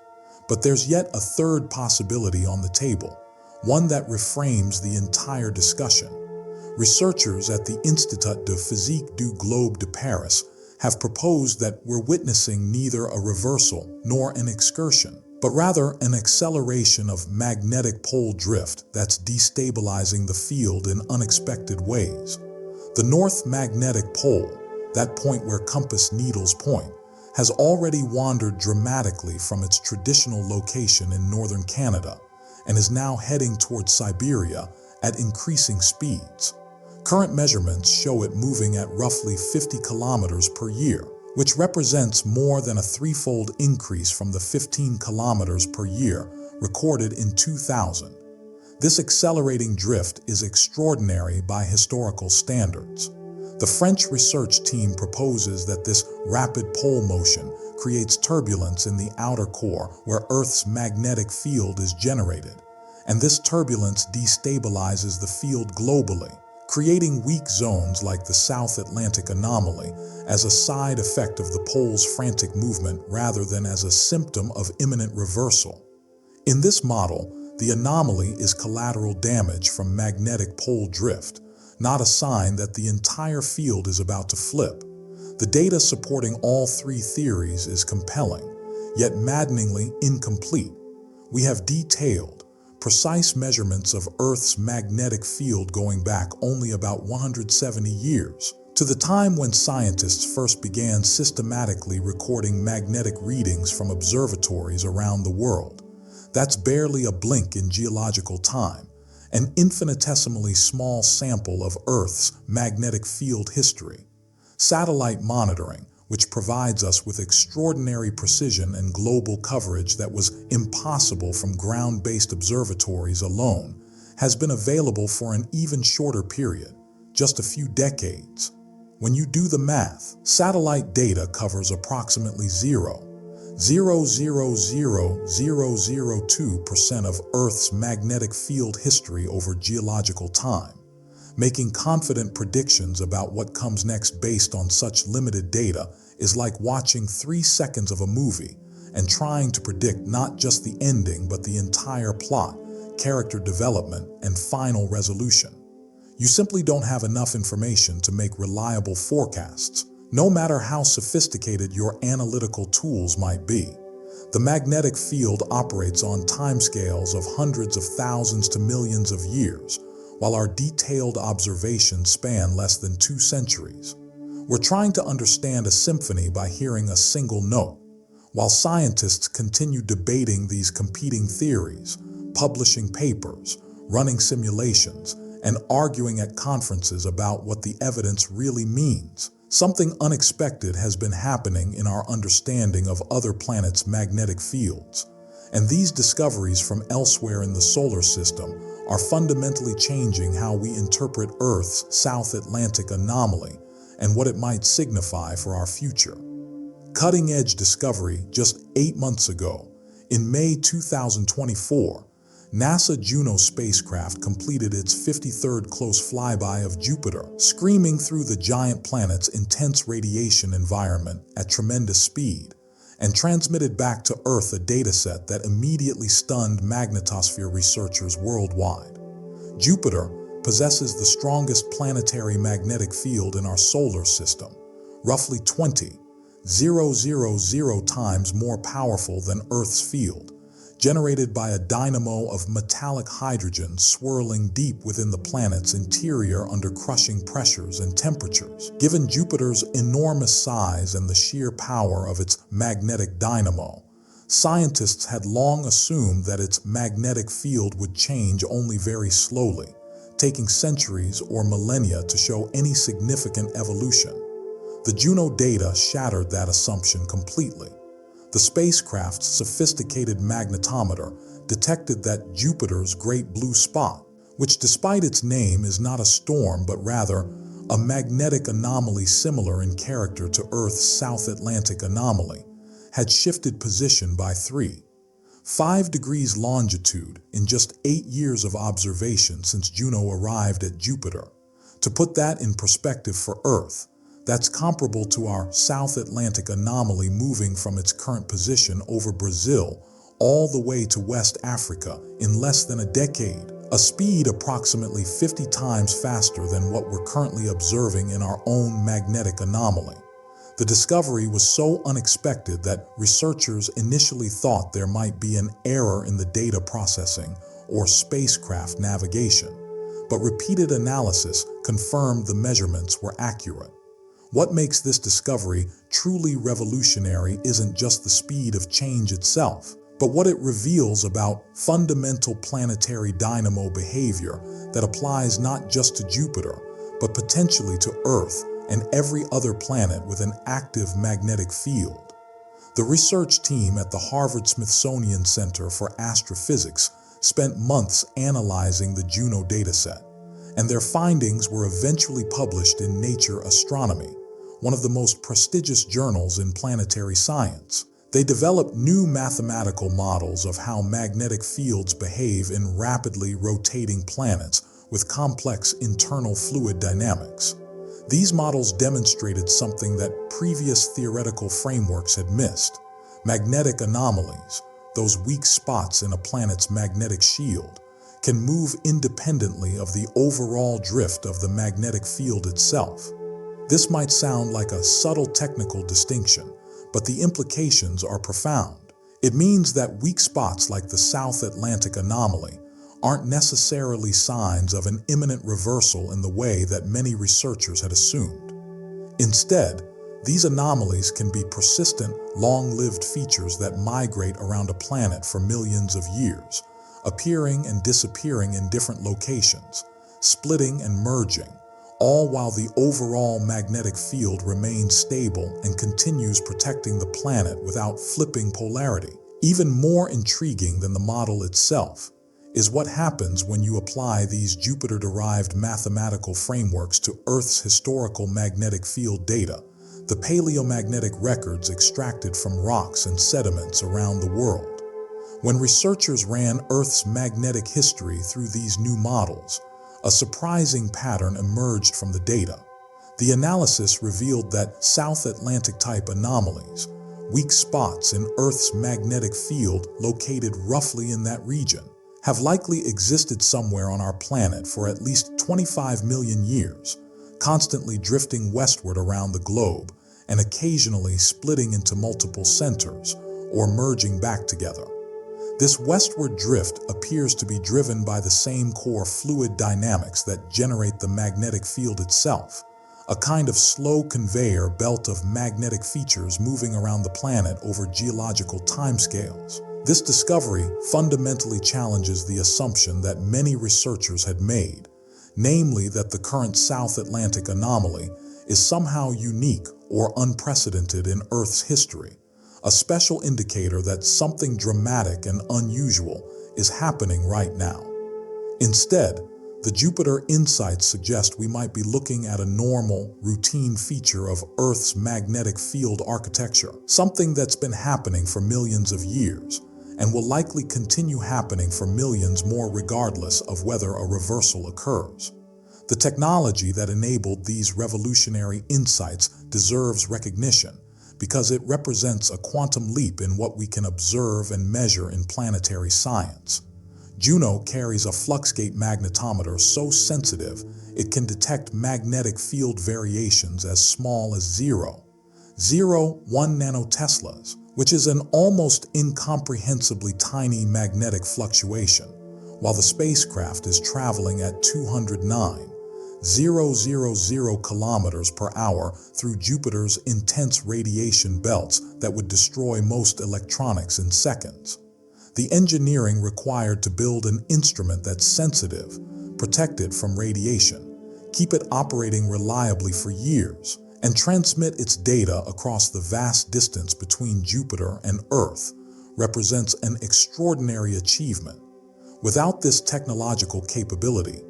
But there's yet a third possibility on the table, one that reframes the entire discussion. Researchers at the Institut de Physique du Globe de Paris have proposed that we're witnessing neither a reversal nor an excursion, but rather an acceleration of magnetic pole drift that's destabilizing the field in unexpected ways. The North Magnetic Pole, that point where compass needles point, has already wandered dramatically from its traditional location in northern Canada and is now heading towards Siberia at increasing speeds. Current measurements show it moving at roughly 50 kilometers per year, which represents more than a threefold increase from the 15 kilometers per year recorded in 2000. This accelerating drift is extraordinary by historical standards. The French research team proposes that this rapid pole motion creates turbulence in the outer core where Earth's magnetic field is generated, and this turbulence destabilizes the field globally, creating weak zones like the South Atlantic Anomaly as a side effect of the pole's frantic movement rather than as a symptom of imminent reversal. In this model, the anomaly is collateral damage from magnetic pole drift, not a sign that the entire field is about to flip. The data supporting all three theories is compelling, yet maddeningly incomplete. We have detailed, precise measurements of Earth's magnetic field going back only about 170 years, to the time when scientists first began systematically recording magnetic readings from observatories around the world. That's barely a blink in geological time, an infinitesimally small sample of Earth's magnetic field history. Satellite monitoring, which provides us with extraordinary precision and global coverage that was impossible from ground-based observatories alone, has been available for an even shorter period, just a few decades. When you do the math, satellite data covers approximately 0.0000002% of Earth's magnetic field history over geological time. Making confident predictions about what comes next based on such limited data is like watching 3 seconds of a movie and trying to predict not just the ending but the entire plot, character development, and final resolution. You simply don't have enough information to make reliable forecasts, no matter how sophisticated your analytical tools might be. The magnetic field operates on timescales of hundreds of thousands to millions of years, while our detailed observations span less than 2 centuries. We're trying to understand a symphony by hearing a single note, while scientists continue debating these competing theories, publishing papers, running simulations, and arguing at conferences about what the evidence really means. Something unexpected has been happening in our understanding of other planets' magnetic fields, and these discoveries from elsewhere in the solar system are fundamentally changing how we interpret Earth's South Atlantic Anomaly and what it might signify for our future. Cutting-edge discovery just 8 months ago, in May 2024, NASA Juno spacecraft completed its 53rd close flyby of Jupiter, screaming through the giant planet's intense radiation environment at tremendous speed, and transmitted back to Earth a dataset that immediately stunned magnetosphere researchers worldwide. Jupiter possesses the strongest planetary magnetic field in our solar system, roughly 20,000 times more powerful than Earth's field, generated by a dynamo of metallic hydrogen swirling deep within the planet's interior under crushing pressures and temperatures. Given Jupiter's enormous size and the sheer power of its magnetic dynamo, scientists had long assumed that its magnetic field would change only very slowly, taking centuries or millennia to show any significant evolution. The Juno data shattered that assumption completely. The spacecraft's sophisticated magnetometer detected that Jupiter's great blue spot, which despite its name is not a storm but rather a magnetic anomaly similar in character to Earth's South Atlantic Anomaly, had shifted position by 3.5 degrees longitude in just 8 years of observation since Juno arrived at Jupiter. To put that in perspective for Earth, that's comparable to our South Atlantic Anomaly moving from its current position over Brazil all the way to West Africa in less than a decade, a speed approximately 50 times faster than what we're currently observing in our own magnetic anomaly. The discovery was so unexpected that researchers initially thought there might be an error in the data processing or spacecraft navigation, but repeated analysis confirmed the measurements were accurate. What makes this discovery truly revolutionary isn't just the speed of change itself, but what it reveals about fundamental planetary dynamo behavior that applies not just to Jupiter, but potentially to Earth and every other planet with an active magnetic field. The research team at the Harvard-Smithsonian Center for Astrophysics spent months analyzing the Juno dataset, and their findings were eventually published in Nature Astronomy, one of the most prestigious journals in planetary science. They developed new mathematical models of how magnetic fields behave in rapidly rotating planets with complex internal fluid dynamics. These models demonstrated something that previous theoretical frameworks had missed: magnetic anomalies, those weak spots in a planet's magnetic shield, can move independently of the overall drift of the magnetic field itself. This might sound like a subtle technical distinction, but the implications are profound. It means that weak spots like the South Atlantic Anomaly aren't necessarily signs of an imminent reversal in the way that many researchers had assumed. Instead, these anomalies can be persistent, long-lived features that migrate around a planet for millions of years, appearing and disappearing in different locations, splitting and merging, all while the overall magnetic field remains stable and continues protecting the planet without flipping polarity. Even more intriguing than the model itself is what happens when you apply these Jupiter-derived mathematical frameworks to Earth's historical magnetic field data, the paleomagnetic records extracted from rocks and sediments around the world. When researchers ran Earth's magnetic history through these new models, a surprising pattern emerged from the data. The analysis revealed that South Atlantic-type anomalies, weak spots in Earth's magnetic field located roughly in that region, have likely existed somewhere on our planet for at least 25 million years, constantly drifting westward around the globe and occasionally splitting into multiple centers or merging back together. This westward drift appears to be driven by the same core fluid dynamics that generate the magnetic field itself, a kind of slow conveyor belt of magnetic features moving around the planet over geological timescales. This discovery fundamentally challenges the assumption that many researchers had made, namely that the current South Atlantic anomaly is somehow unique or unprecedented in Earth's history, a special indicator that something dramatic and unusual is happening right now. Instead, the Jupiter insights suggest we might be looking at a normal, routine feature of Earth's magnetic field architecture, something that's been happening for millions of years, and will likely continue happening for millions more regardless of whether a reversal occurs. The technology that enabled these revolutionary insights deserves recognition because it represents a quantum leap in what we can observe and measure in planetary science. Juno carries a fluxgate magnetometer so sensitive it can detect magnetic field variations as small as 0.01 nanoteslas, which is an almost incomprehensibly tiny magnetic fluctuation, while the spacecraft is traveling at 209,000 kilometers per hour through Jupiter's intense radiation belts that would destroy most electronics in seconds. The engineering required to build an instrument that's sensitive, protect it from radiation, keep it operating reliably for years, and transmit its data across the vast distance between Jupiter and Earth represents an extraordinary achievement. Without this technological capability,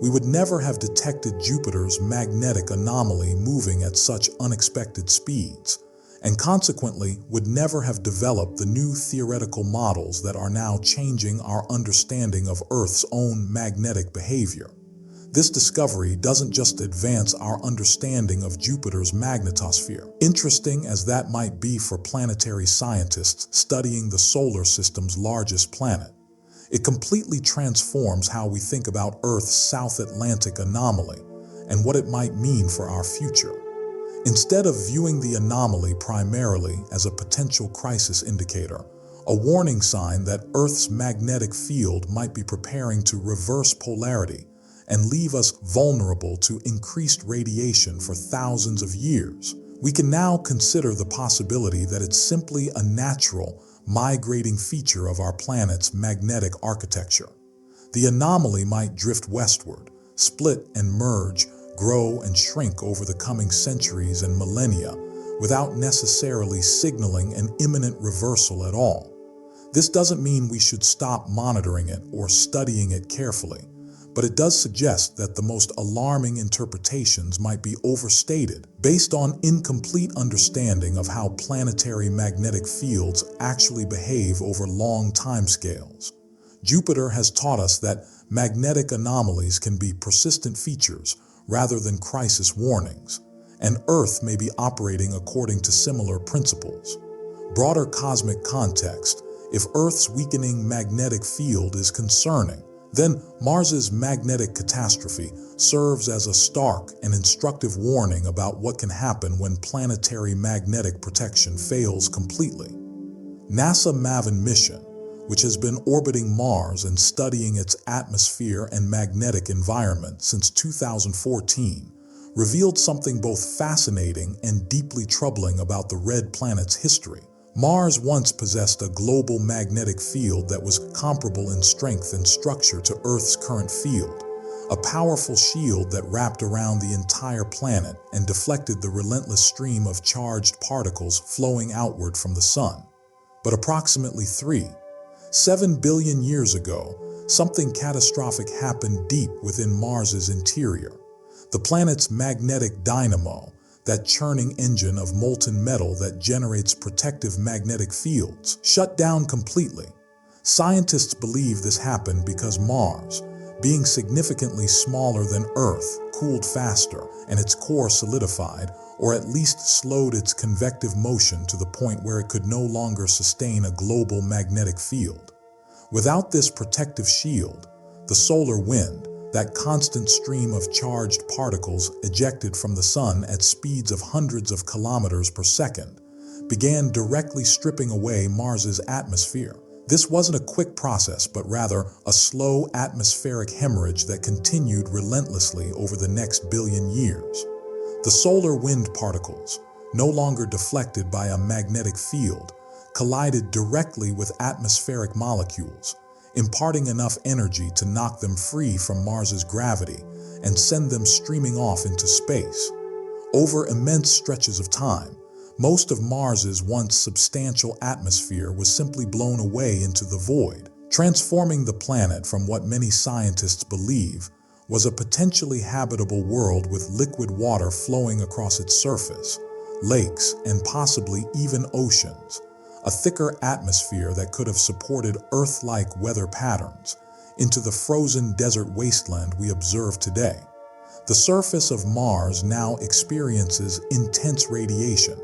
we would never have detected Jupiter's magnetic anomaly moving at such unexpected speeds, and consequently would never have developed the new theoretical models that are now changing our understanding of Earth's own magnetic behavior. This discovery doesn't just advance our understanding of Jupiter's magnetosphere, interesting as that might be for planetary scientists studying the solar system's largest planet. It completely transforms how we think about Earth's South Atlantic anomaly and what it might mean for our future. Instead of viewing the anomaly primarily as a potential crisis indicator, a warning sign that Earth's magnetic field might be preparing to reverse polarity and leave us vulnerable to increased radiation for thousands of years, we can now consider the possibility that it's simply a natural, migrating feature of our planet's magnetic architecture. The anomaly might drift westward, split and merge, grow and shrink over the coming centuries and millennia without necessarily signaling an imminent reversal at all. This doesn't mean we should stop monitoring it or studying it carefully, but it does suggest that the most alarming interpretations might be overstated based on incomplete understanding of how planetary magnetic fields actually behave over long timescales. Jupiter has taught us that magnetic anomalies can be persistent features rather than crisis warnings, and Earth may be operating according to similar principles. Broader cosmic context If Earth's weakening magnetic field is concerning, then Mars's magnetic catastrophe serves as a stark and instructive warning about what can happen when planetary magnetic protection fails completely. NASA MAVEN mission, which has been orbiting Mars and studying its atmosphere and magnetic environment since 2014, revealed something both fascinating and deeply troubling about the red planet's history. Mars once possessed a global magnetic field that was comparable in strength and structure to Earth's current field, a powerful shield that wrapped around the entire planet and deflected the relentless stream of charged particles flowing outward from the Sun. But approximately 3.7 billion years ago, something catastrophic happened deep within Mars's interior. The planet's magnetic dynamo, that churning engine of molten metal that generates protective magnetic fields, shut down completely. Scientists believe this happened because Mars, being significantly smaller than Earth, cooled faster and its core solidified, or at least slowed its convective motion to the point where it could no longer sustain a global magnetic field. Without this protective shield, the solar wind, that constant stream of charged particles ejected from the Sun at speeds of hundreds of kilometers per second, began directly stripping away Mars's atmosphere. This wasn't a quick process, but rather a slow atmospheric hemorrhage that continued relentlessly over the next billion years. The solar wind particles, no longer deflected by a magnetic field, collided directly with atmospheric molecules, imparting enough energy to knock them free from Mars's gravity and send them streaming off into space. Over immense stretches of time, most of Mars's once substantial atmosphere was simply blown away into the void, transforming the planet from what many scientists believe was a potentially habitable world with liquid water flowing across its surface, lakes, and possibly even oceans, a thicker atmosphere that could have supported Earth-like weather patterns, into the frozen desert wasteland we observe today. The surface of Mars now experiences intense radiation,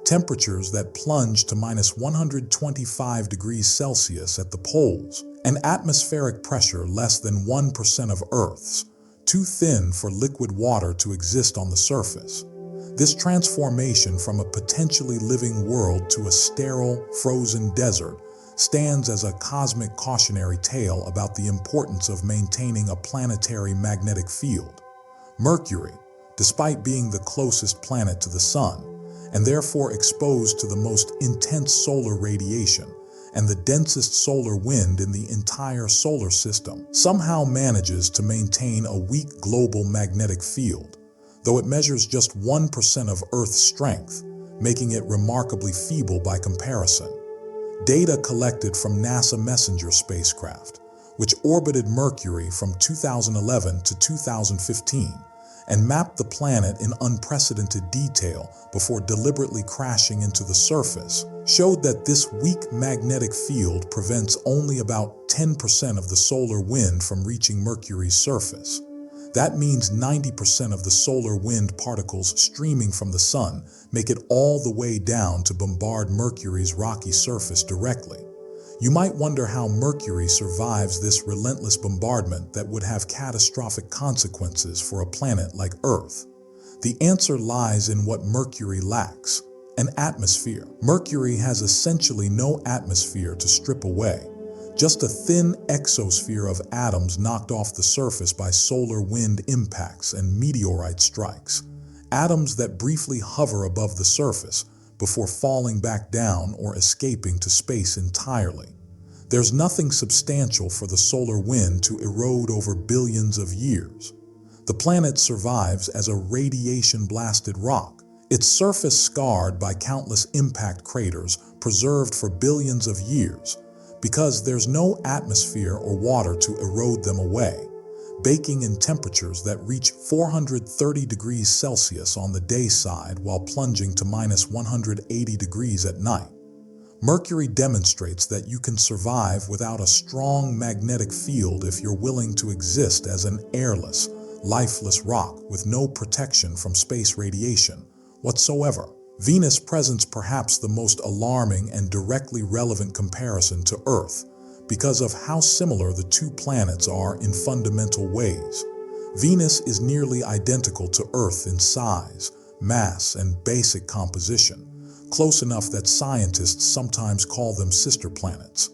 temperatures that plunge to minus 125 degrees Celsius at the poles, and atmospheric pressure less than 1% of Earth's, too thin for liquid water to exist on the surface. This transformation from a potentially living world to a sterile, frozen desert stands as a cosmic cautionary tale about the importance of maintaining a planetary magnetic field. Mercury, despite being the closest planet to the Sun, and therefore exposed to the most intense solar radiation and the densest solar wind in the entire solar system, somehow manages to maintain a weak global magnetic field, though it measures just 1% of Earth's strength, making it remarkably feeble by comparison. Data collected from NASA Messenger spacecraft, which orbited Mercury from 2011 to 2015, and mapped the planet in unprecedented detail before deliberately crashing into the surface, showed that this weak magnetic field prevents only about 10% of the solar wind from reaching Mercury's surface. That means 90% of the solar wind particles streaming from the Sun make it all the way down to bombard Mercury's rocky surface directly. You might wonder how Mercury survives this relentless bombardment that would have catastrophic consequences for a planet like Earth. The answer lies in what Mercury lacks: an atmosphere. Mercury has essentially no atmosphere to strip away. Just a thin exosphere of atoms knocked off the surface by solar wind impacts and meteorite strikes. Atoms that briefly hover above the surface before falling back down or escaping to space entirely. There's nothing substantial for the solar wind to erode over billions of years. The planet survives as a radiation-blasted rock, its surface scarred by countless impact craters preserved for billions of years, because there's no atmosphere or water to erode them away, baking in temperatures that reach 430 degrees Celsius on the day side while plunging to minus 180 degrees at night. Mercury demonstrates that you can survive without a strong magnetic field if you're willing to exist as an airless, lifeless rock with no protection from space radiation whatsoever. Venus presents perhaps the most alarming and directly relevant comparison to Earth because of how similar the two planets are in fundamental ways. Venus is nearly identical to Earth in size, mass, and basic composition, close enough that scientists sometimes call them sister planets.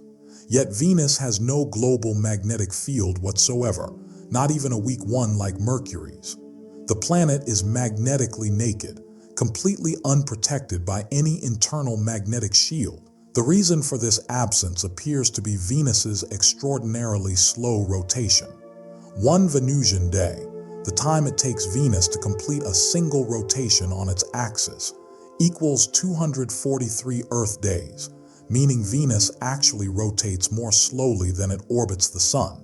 Yet Venus has no global magnetic field whatsoever, not even a weak one like Mercury's. The planet is magnetically naked, completely unprotected by any internal magnetic shield. The reason for this absence appears to be Venus's extraordinarily slow rotation. One Venusian day, the time it takes Venus to complete a single rotation on its axis, equals 243 Earth days, meaning Venus actually rotates more slowly than it orbits the Sun.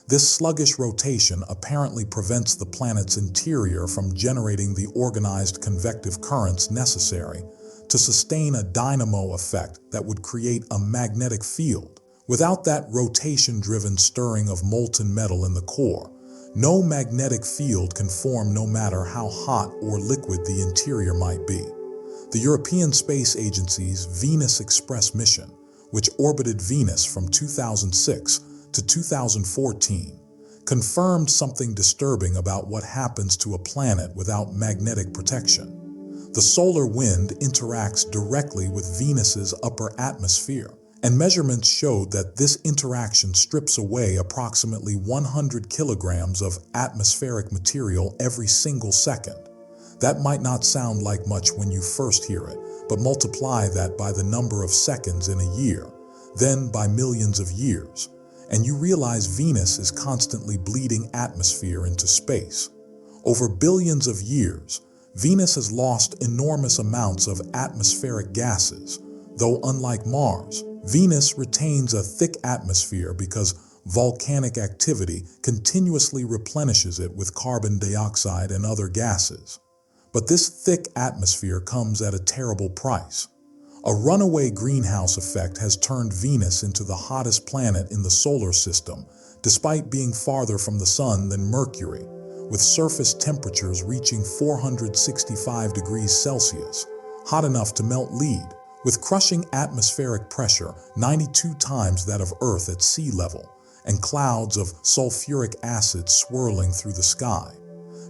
This sluggish rotation apparently prevents the planet's interior from generating the organized convective currents necessary to sustain a dynamo effect that would create a magnetic field. Without that rotation-driven stirring of molten metal in the core, no magnetic field can form no matter how hot or liquid the interior might be. The European Space Agency's Venus Express mission, which orbited Venus from 2006 to 2014, confirmed something disturbing about what happens to a planet without magnetic protection. The solar wind interacts directly with Venus's upper atmosphere, and measurements showed that this interaction strips away approximately 100 kilograms of atmospheric material every single second. That might not sound like much when you first hear it, but multiply that by the number of seconds in a year, then by millions of years, and you realize Venus is constantly bleeding atmosphere into space. Over billions of years, Venus has lost enormous amounts of atmospheric gases, though unlike Mars, Venus retains a thick atmosphere because volcanic activity continuously replenishes it with carbon dioxide and other gases. But this thick atmosphere comes at a terrible price. A runaway greenhouse effect has turned Venus into the hottest planet in the solar system, despite being farther from the Sun than Mercury, with surface temperatures reaching 465 degrees Celsius, hot enough to melt lead, with crushing atmospheric pressure 92 times that of Earth at sea level, and clouds of sulfuric acid swirling through the sky.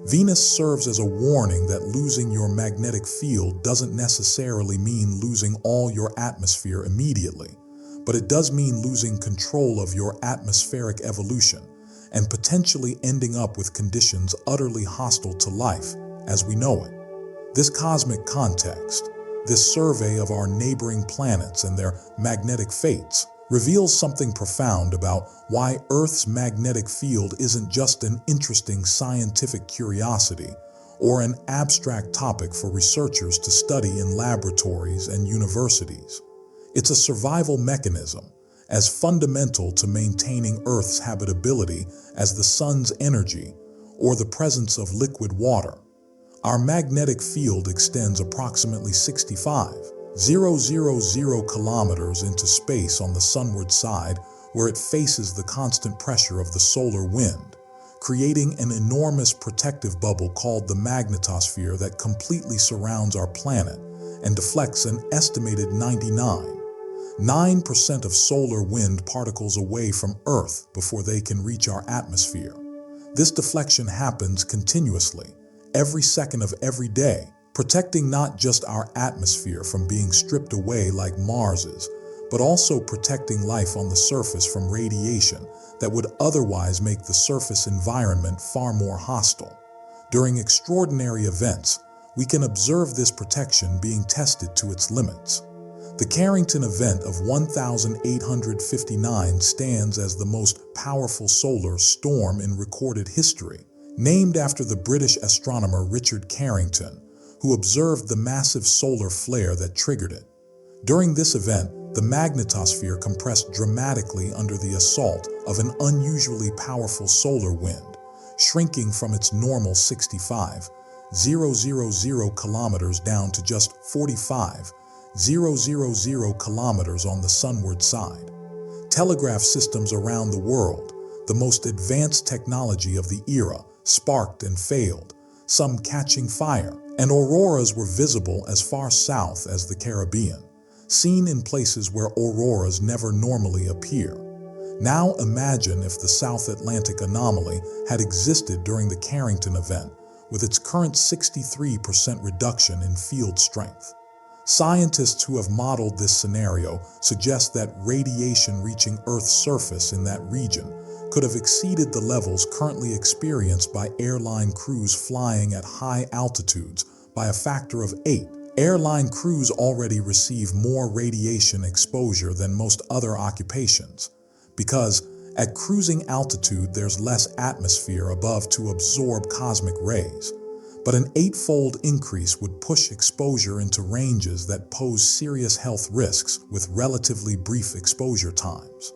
Venus serves as a warning that losing your magnetic field doesn't necessarily mean losing all your atmosphere immediately, but it does mean losing control of your atmospheric evolution and potentially ending up with conditions utterly hostile to life as we know it. This cosmic context, this survey of our neighboring planets and their magnetic fates, reveals something profound about why Earth's magnetic field isn't just an interesting scientific curiosity or an abstract topic for researchers to study in laboratories and universities. It's a survival mechanism, as fundamental to maintaining Earth's habitability as the Sun's energy or the presence of liquid water. Our magnetic field extends approximately 65,000 kilometers into space on the sunward side, where it faces the constant pressure of the solar wind, creating an enormous protective bubble called the magnetosphere that completely surrounds our planet and deflects an estimated 99.9% of solar wind particles away from Earth before they can reach our atmosphere. This deflection happens continuously, every second of every day, protecting not just our atmosphere from being stripped away like Mars's, but also protecting life on the surface from radiation that would otherwise make the surface environment far more hostile. During extraordinary events, we can observe this protection being tested to its limits. The Carrington event of 1859 stands as the most powerful solar storm in recorded history, named after the British astronomer Richard Carrington, who observed the massive solar flare that triggered it. During this event, the magnetosphere compressed dramatically under the assault of an unusually powerful solar wind, shrinking from its normal 65,000 kilometers down to just 45,000 kilometers on the sunward side. Telegraph systems around the world, the most advanced technology of the era, sparked and failed, some catching fire and auroras were visible as far south as the Caribbean, seen in places where auroras never normally appear. Now imagine if the South Atlantic Anomaly had existed during the Carrington event, with its current 63% reduction in field strength. Scientists who have modeled this scenario suggest that radiation reaching Earth's surface in that region could have exceeded the levels currently experienced by airline crews flying at high altitudes by a factor of 8. Airline crews already receive more radiation exposure than most other occupations, because at cruising altitude there's less atmosphere above to absorb cosmic rays. But an 8-fold increase would push exposure into ranges that pose serious health risks with relatively brief exposure times.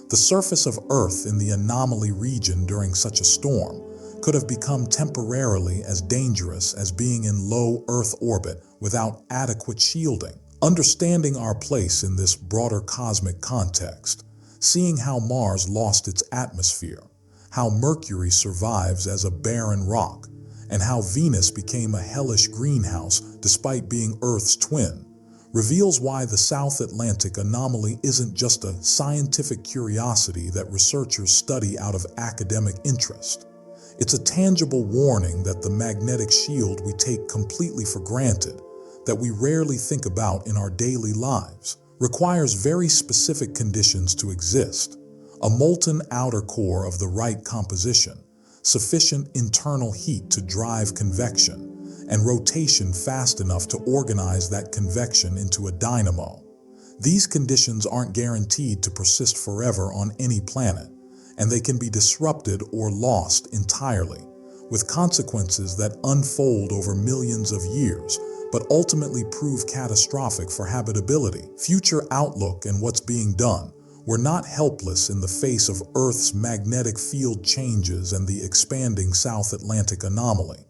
The surface of Earth in the anomaly region during such a storm could have become temporarily as dangerous as being in low Earth orbit without adequate shielding. Understanding our place in this broader cosmic context, seeing how Mars lost its atmosphere, how Mercury survives as a barren rock, and how Venus became a hellish greenhouse despite being Earth's twin, reveals why the South Atlantic Anomaly isn't just a scientific curiosity that researchers study out of academic interest. It's a tangible warning that the magnetic shield we take completely for granted, that we rarely think about in our daily lives, requires very specific conditions to exist: a molten outer core of the right composition, sufficient internal heat to drive convection, and rotation fast enough to organize that convection into a dynamo. These conditions aren't guaranteed to persist forever on any planet, and they can be disrupted or lost entirely, with consequences that unfold over millions of years, but ultimately prove catastrophic for habitability, future outlook, and what's being done. We're not helpless in the face of Earth's magnetic field changes and the expanding South Atlantic Anomaly.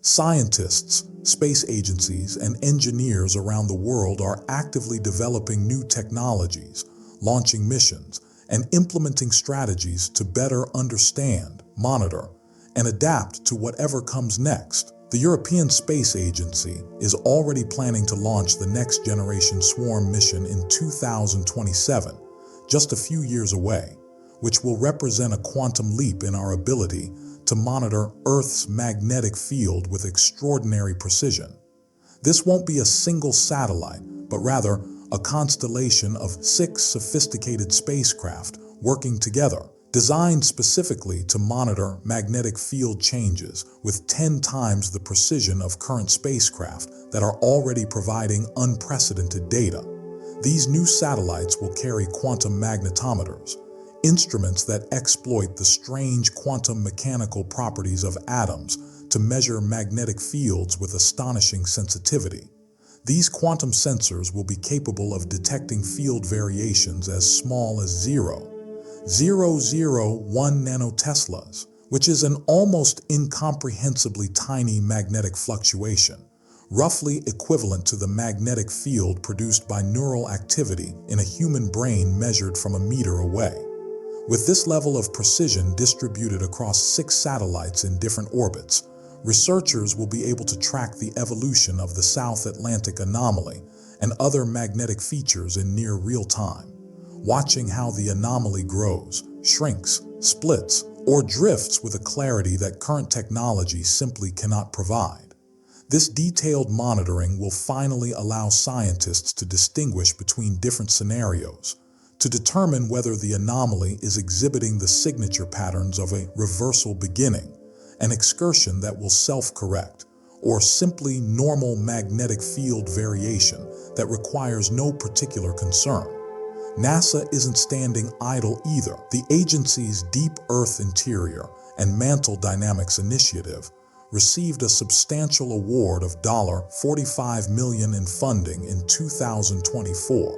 Scientists, space agencies, and engineers around the world are actively developing new technologies, launching missions, and implementing strategies to better understand, monitor, and adapt to whatever comes next. The European Space Agency is already planning to launch the next generation swarm mission in 2027, just a few years away, which will represent a quantum leap in our ability to monitor Earth's magnetic field with extraordinary precision. This won't be a single satellite, but rather a constellation of 6 sophisticated spacecraft working together, designed specifically to monitor magnetic field changes with 10 times the precision of current spacecraft that are already providing unprecedented data. These new satellites will carry quantum magnetometers, instruments that exploit the strange quantum mechanical properties of atoms to measure magnetic fields with astonishing sensitivity. These quantum sensors will be capable of detecting field variations as small as 0.001 nanoteslas, which is an almost incomprehensibly tiny magnetic fluctuation, roughly equivalent to the magnetic field produced by neural activity in a human brain measured from a meter away. With this level of precision distributed across 6 satellites in different orbits, researchers will be able to track the evolution of the South Atlantic Anomaly and other magnetic features in near real time, watching how the anomaly grows, shrinks, splits, or drifts with a clarity that current technology simply cannot provide. This detailed monitoring will finally allow scientists to distinguish between different scenarios, to determine whether the anomaly is exhibiting the signature patterns of a reversal beginning, an excursion that will self-correct, or simply normal magnetic field variation that requires no particular concern. NASA isn't standing idle either. The agency's Deep Earth Interior and Mantle Dynamics Initiative received a substantial award of $45 million in funding in 2024,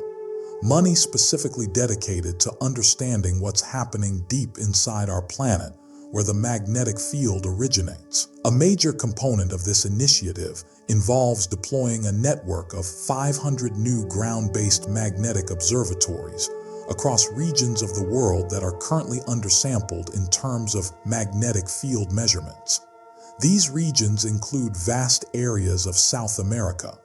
money specifically dedicated to understanding what's happening deep inside our planet, where the magnetic field originates. A major component of this initiative involves deploying a network of 500 new ground-based magnetic observatories across regions of the world that are currently undersampled in terms of magnetic field measurements. These regions include vast areas of South America,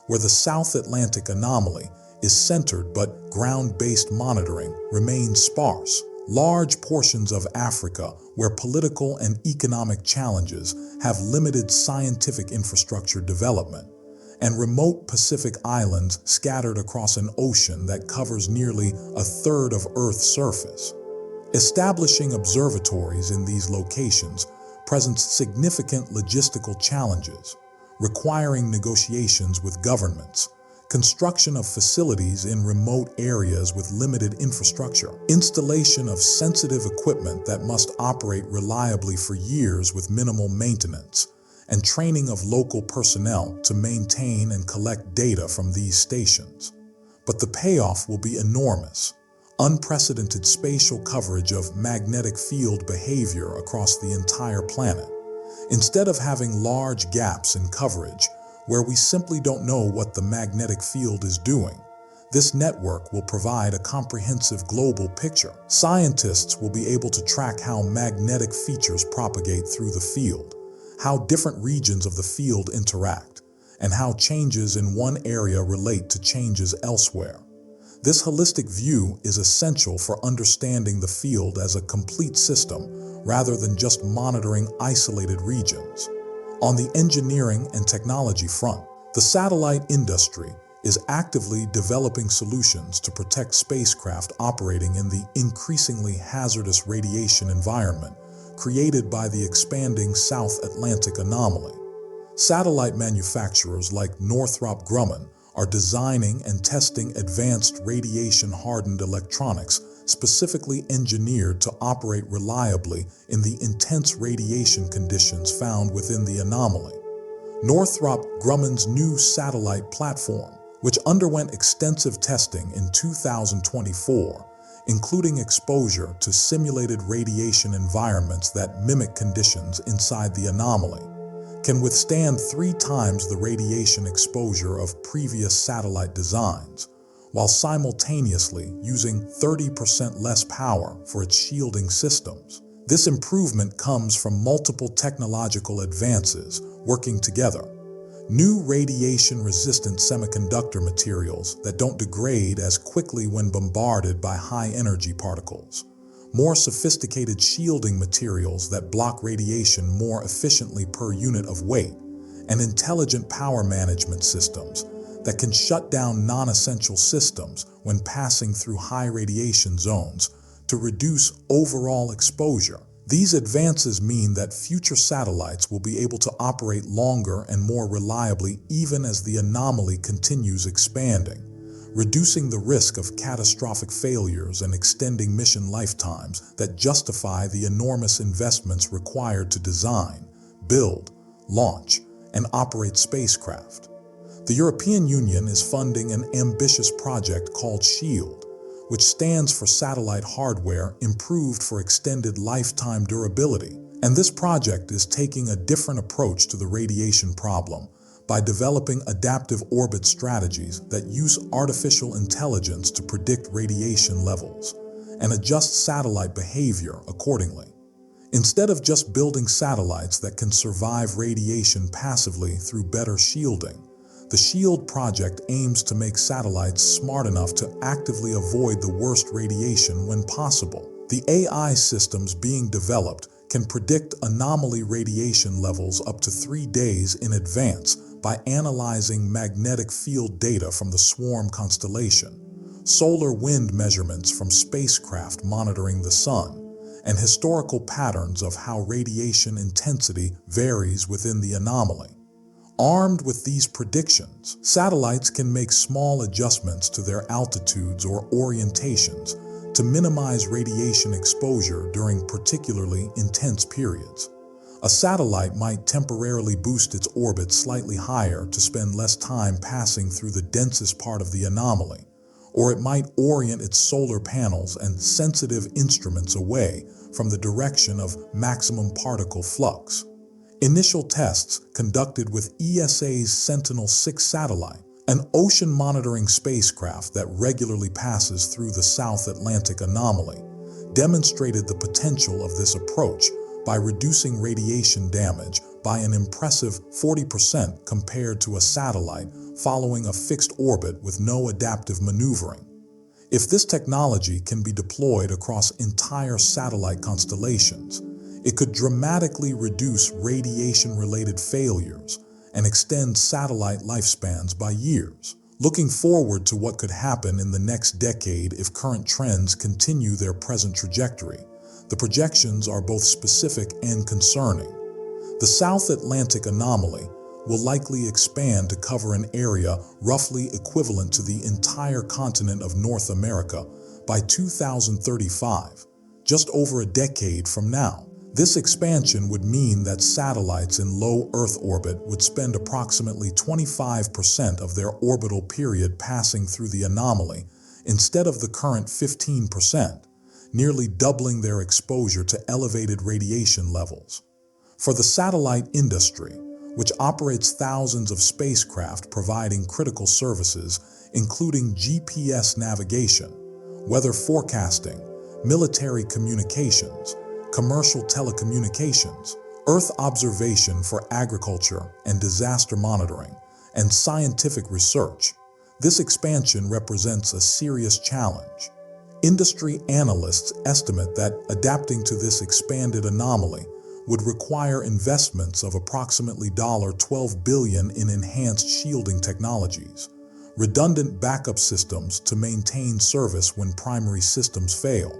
where the South Atlantic Anomaly is centered but ground-based monitoring remains sparse. Large portions of Africa, where political and economic challenges have limited scientific infrastructure development, and remote Pacific islands scattered across an ocean that covers nearly a third of Earth's surface. Establishing observatories in these locations presents significant logistical challenges, requiring negotiations with governments, construction of facilities in remote areas with limited infrastructure, installation of sensitive equipment that must operate reliably for years with minimal maintenance, and training of local personnel to maintain and collect data from these stations. But the payoff will be enormous. Unprecedented spatial coverage of magnetic field behavior across the entire planet. Instead of having large gaps in coverage, where we simply don't know what the magnetic field is doing, this network will provide a comprehensive global picture. Scientists will be able to track how magnetic features propagate through the field, how different regions of the field interact, and how changes in one area relate to changes elsewhere. This holistic view is essential for understanding the field as a complete system rather than just monitoring isolated regions. On the engineering and technology front, the satellite industry is actively developing solutions to protect spacecraft operating in the increasingly hazardous radiation environment created by the expanding South Atlantic Anomaly. Satellite manufacturers like Northrop Grumman are designing and testing advanced radiation-hardened electronics specifically engineered to operate reliably in the intense radiation conditions found within the anomaly. Northrop Grumman's new satellite platform, which underwent extensive testing in 2024, including exposure to simulated radiation environments that mimic conditions inside the anomaly, can withstand 3 times the radiation exposure of previous satellite designs, while simultaneously using 30% less power for its shielding systems. This improvement comes from multiple technological advances working together. New radiation-resistant semiconductor materials that don't degrade as quickly when bombarded by high-energy particles. More sophisticated shielding materials that block radiation more efficiently per unit of weight, and intelligent power management systems that can shut down non-essential systems when passing through high radiation zones to reduce overall exposure. These advances mean that future satellites will be able to operate longer and more reliably even as the anomaly continues expanding, reducing the risk of catastrophic failures and extending mission lifetimes that justify the enormous investments required to design, build, launch, and operate spacecraft. The European Union is funding an ambitious project called SHIELD, which stands for Satellite Hardware Improved for Extended Lifetime Durability. And this project is taking a different approach to the radiation problem by developing adaptive orbit strategies that use artificial intelligence to predict radiation levels and adjust satellite behavior accordingly. Instead of just building satellites that can survive radiation passively through better shielding, the SHIELD project aims to make satellites smart enough to actively avoid the worst radiation when possible. The AI systems being developed can predict anomaly radiation levels up to 3 days in advance by analyzing magnetic field data from the Swarm constellation, solar wind measurements from spacecraft monitoring the sun, and historical patterns of how radiation intensity varies within the anomaly. Armed with these predictions, satellites can make small adjustments to their altitudes or orientations to minimize radiation exposure during particularly intense periods. A satellite might temporarily boost its orbit slightly higher to spend less time passing through the densest part of the anomaly, or it might orient its solar panels and sensitive instruments away from the direction of maximum particle flux. Initial tests conducted with ESA's Sentinel-6 satellite, an ocean monitoring spacecraft that regularly passes through the South Atlantic Anomaly, demonstrated the potential of this approach by reducing radiation damage by an impressive 40% compared to a satellite following a fixed orbit with no adaptive maneuvering. If this technology can be deployed across entire satellite constellations, it could dramatically reduce radiation-related failures and extend satellite lifespans by years. Looking forward to what could happen in the next decade if current trends continue their present trajectory, the projections are both specific and concerning. The South Atlantic Anomaly will likely expand to cover an area roughly equivalent to the entire continent of North America by 2035, just over a decade from now. This expansion would mean that satellites in low Earth orbit would spend approximately 25% of their orbital period passing through the anomaly instead of the current 15%, nearly doubling their exposure to elevated radiation levels. For the satellite industry, which operates thousands of spacecraft providing critical services, including GPS navigation, weather forecasting, military communications, commercial telecommunications, Earth observation for agriculture and disaster monitoring, and scientific research, this expansion represents a serious challenge. Industry analysts estimate that adapting to this expanded anomaly would require investments of approximately $12 billion in enhanced shielding technologies, redundant backup systems to maintain service when primary systems fail,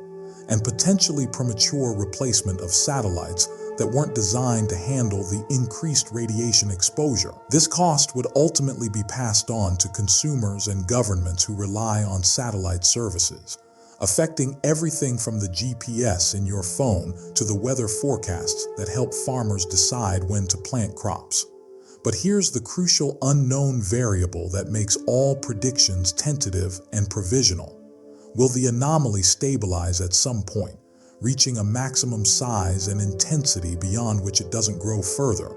and potentially premature replacement of satellites that weren't designed to handle the increased radiation exposure. This cost would ultimately be passed on to consumers and governments who rely on satellite services, affecting everything from the GPS in your phone to the weather forecasts that help farmers decide when to plant crops. But here's the crucial unknown variable that makes all predictions tentative and provisional. Will the anomaly stabilize at some point, reaching a maximum size and intensity beyond which it doesn't grow further?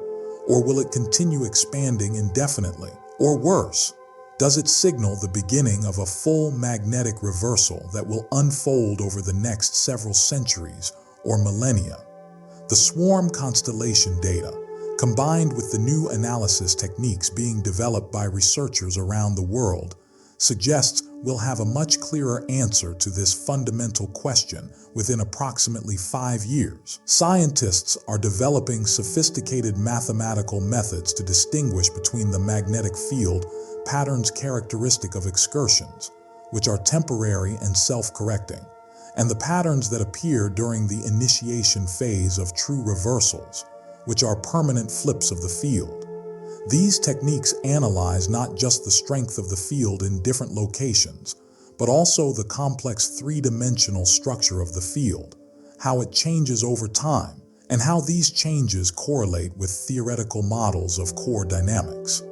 Or will it continue expanding indefinitely? Or worse, does it signal the beginning of a full magnetic reversal that will unfold over the next several centuries or millennia? The swarm constellation data, combined with the new analysis techniques being developed by researchers around the world, suggests we'll have a much clearer answer to this fundamental question within approximately 5 years. Scientists are developing sophisticated mathematical methods to distinguish between the magnetic field patterns characteristic of excursions, which are temporary and self-correcting, and the patterns that appear during the initiation phase of true reversals, which are permanent flips of the field. These techniques analyze not just the strength of the field in different locations, but also the complex three-dimensional structure of the field, how it changes over time, and how these changes correlate with theoretical models of core dynamics.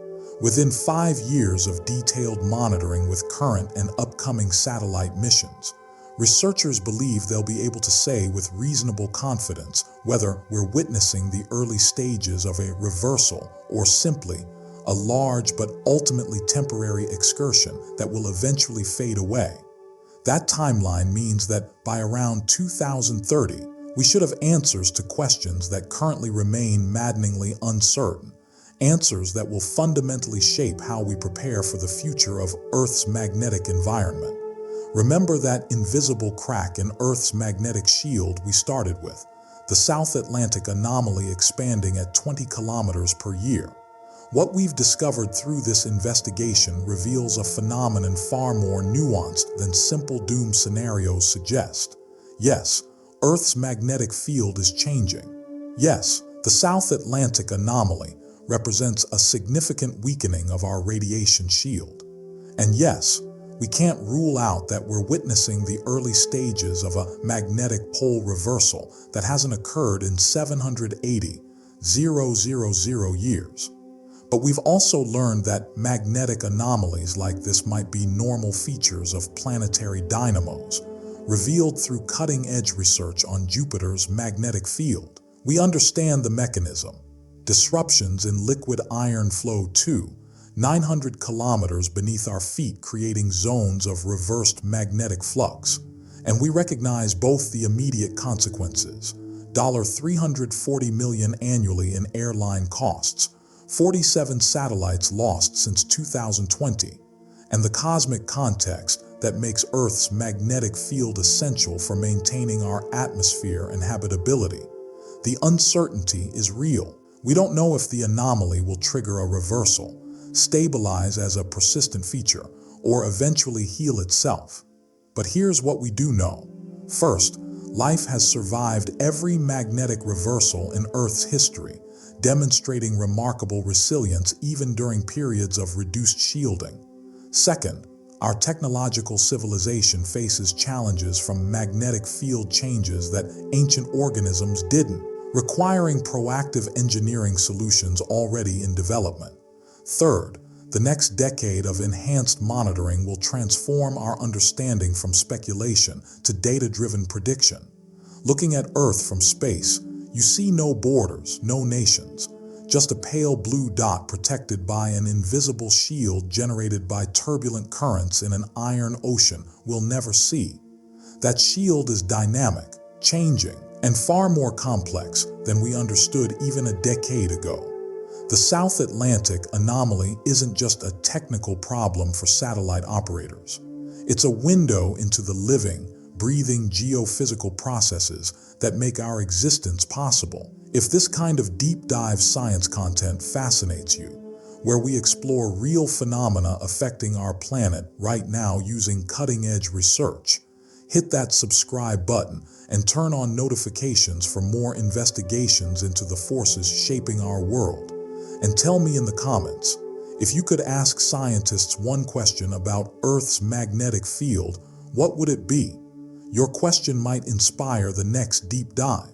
Within 5 years of detailed monitoring with current and upcoming satellite missions, researchers believe they'll be able to say with reasonable confidence whether we're witnessing the early stages of a reversal or simply a large but ultimately temporary excursion that will eventually fade away. That timeline means that by around 2030, we should have answers to questions that currently remain maddeningly uncertain, answers that will fundamentally shape how we prepare for the future of Earth's magnetic environment. Remember that invisible crack in Earth's magnetic shield we started with, the South Atlantic Anomaly expanding at 20 kilometers per year. What we've discovered through this investigation reveals a phenomenon far more nuanced than simple doom scenarios suggest. Yes, Earth's magnetic field is changing. Yes, the South Atlantic Anomaly represents a significant weakening of our radiation shield. And yes, we can't rule out that we're witnessing the early stages of a magnetic pole reversal that hasn't occurred in 780,000 years. But we've also learned that magnetic anomalies like this might be normal features of planetary dynamos, revealed through cutting-edge research on Jupiter's magnetic field. We understand the mechanism. Disruptions in liquid iron flow 900 kilometers beneath our feet, creating zones of reversed magnetic flux. And we recognize both the immediate consequences, $340 million annually in airline costs, 47 satellites lost since 2020, and the cosmic context that makes Earth's magnetic field essential for maintaining our atmosphere and habitability. The uncertainty is real. We don't know if the anomaly will trigger a reversal, stabilize as a persistent feature, or eventually heal itself. But here's what we do know. First, life has survived every magnetic reversal in Earth's history, demonstrating remarkable resilience even during periods of reduced shielding. Second, our technological civilization faces challenges from magnetic field changes that ancient organisms didn't, requiring proactive engineering solutions already in development. Third, the next decade of enhanced monitoring will transform our understanding from speculation to data-driven prediction. Looking at Earth from space, you see no borders, no nations, just a pale blue dot protected by an invisible shield generated by turbulent currents in an iron ocean we'll never see. That shield is dynamic, changing, and far more complex than we understood even a decade ago. The South Atlantic Anomaly isn't just a technical problem for satellite operators. It's a window into the living, breathing geophysical processes that make our existence possible. If this kind of deep dive science content fascinates you, where we explore real phenomena affecting our planet right now using cutting-edge research, hit that subscribe button and turn on notifications for more investigations into the forces shaping our world. And tell me in the comments, if you could ask scientists one question about Earth's magnetic field, what would it be? Your question might inspire the next deep dive.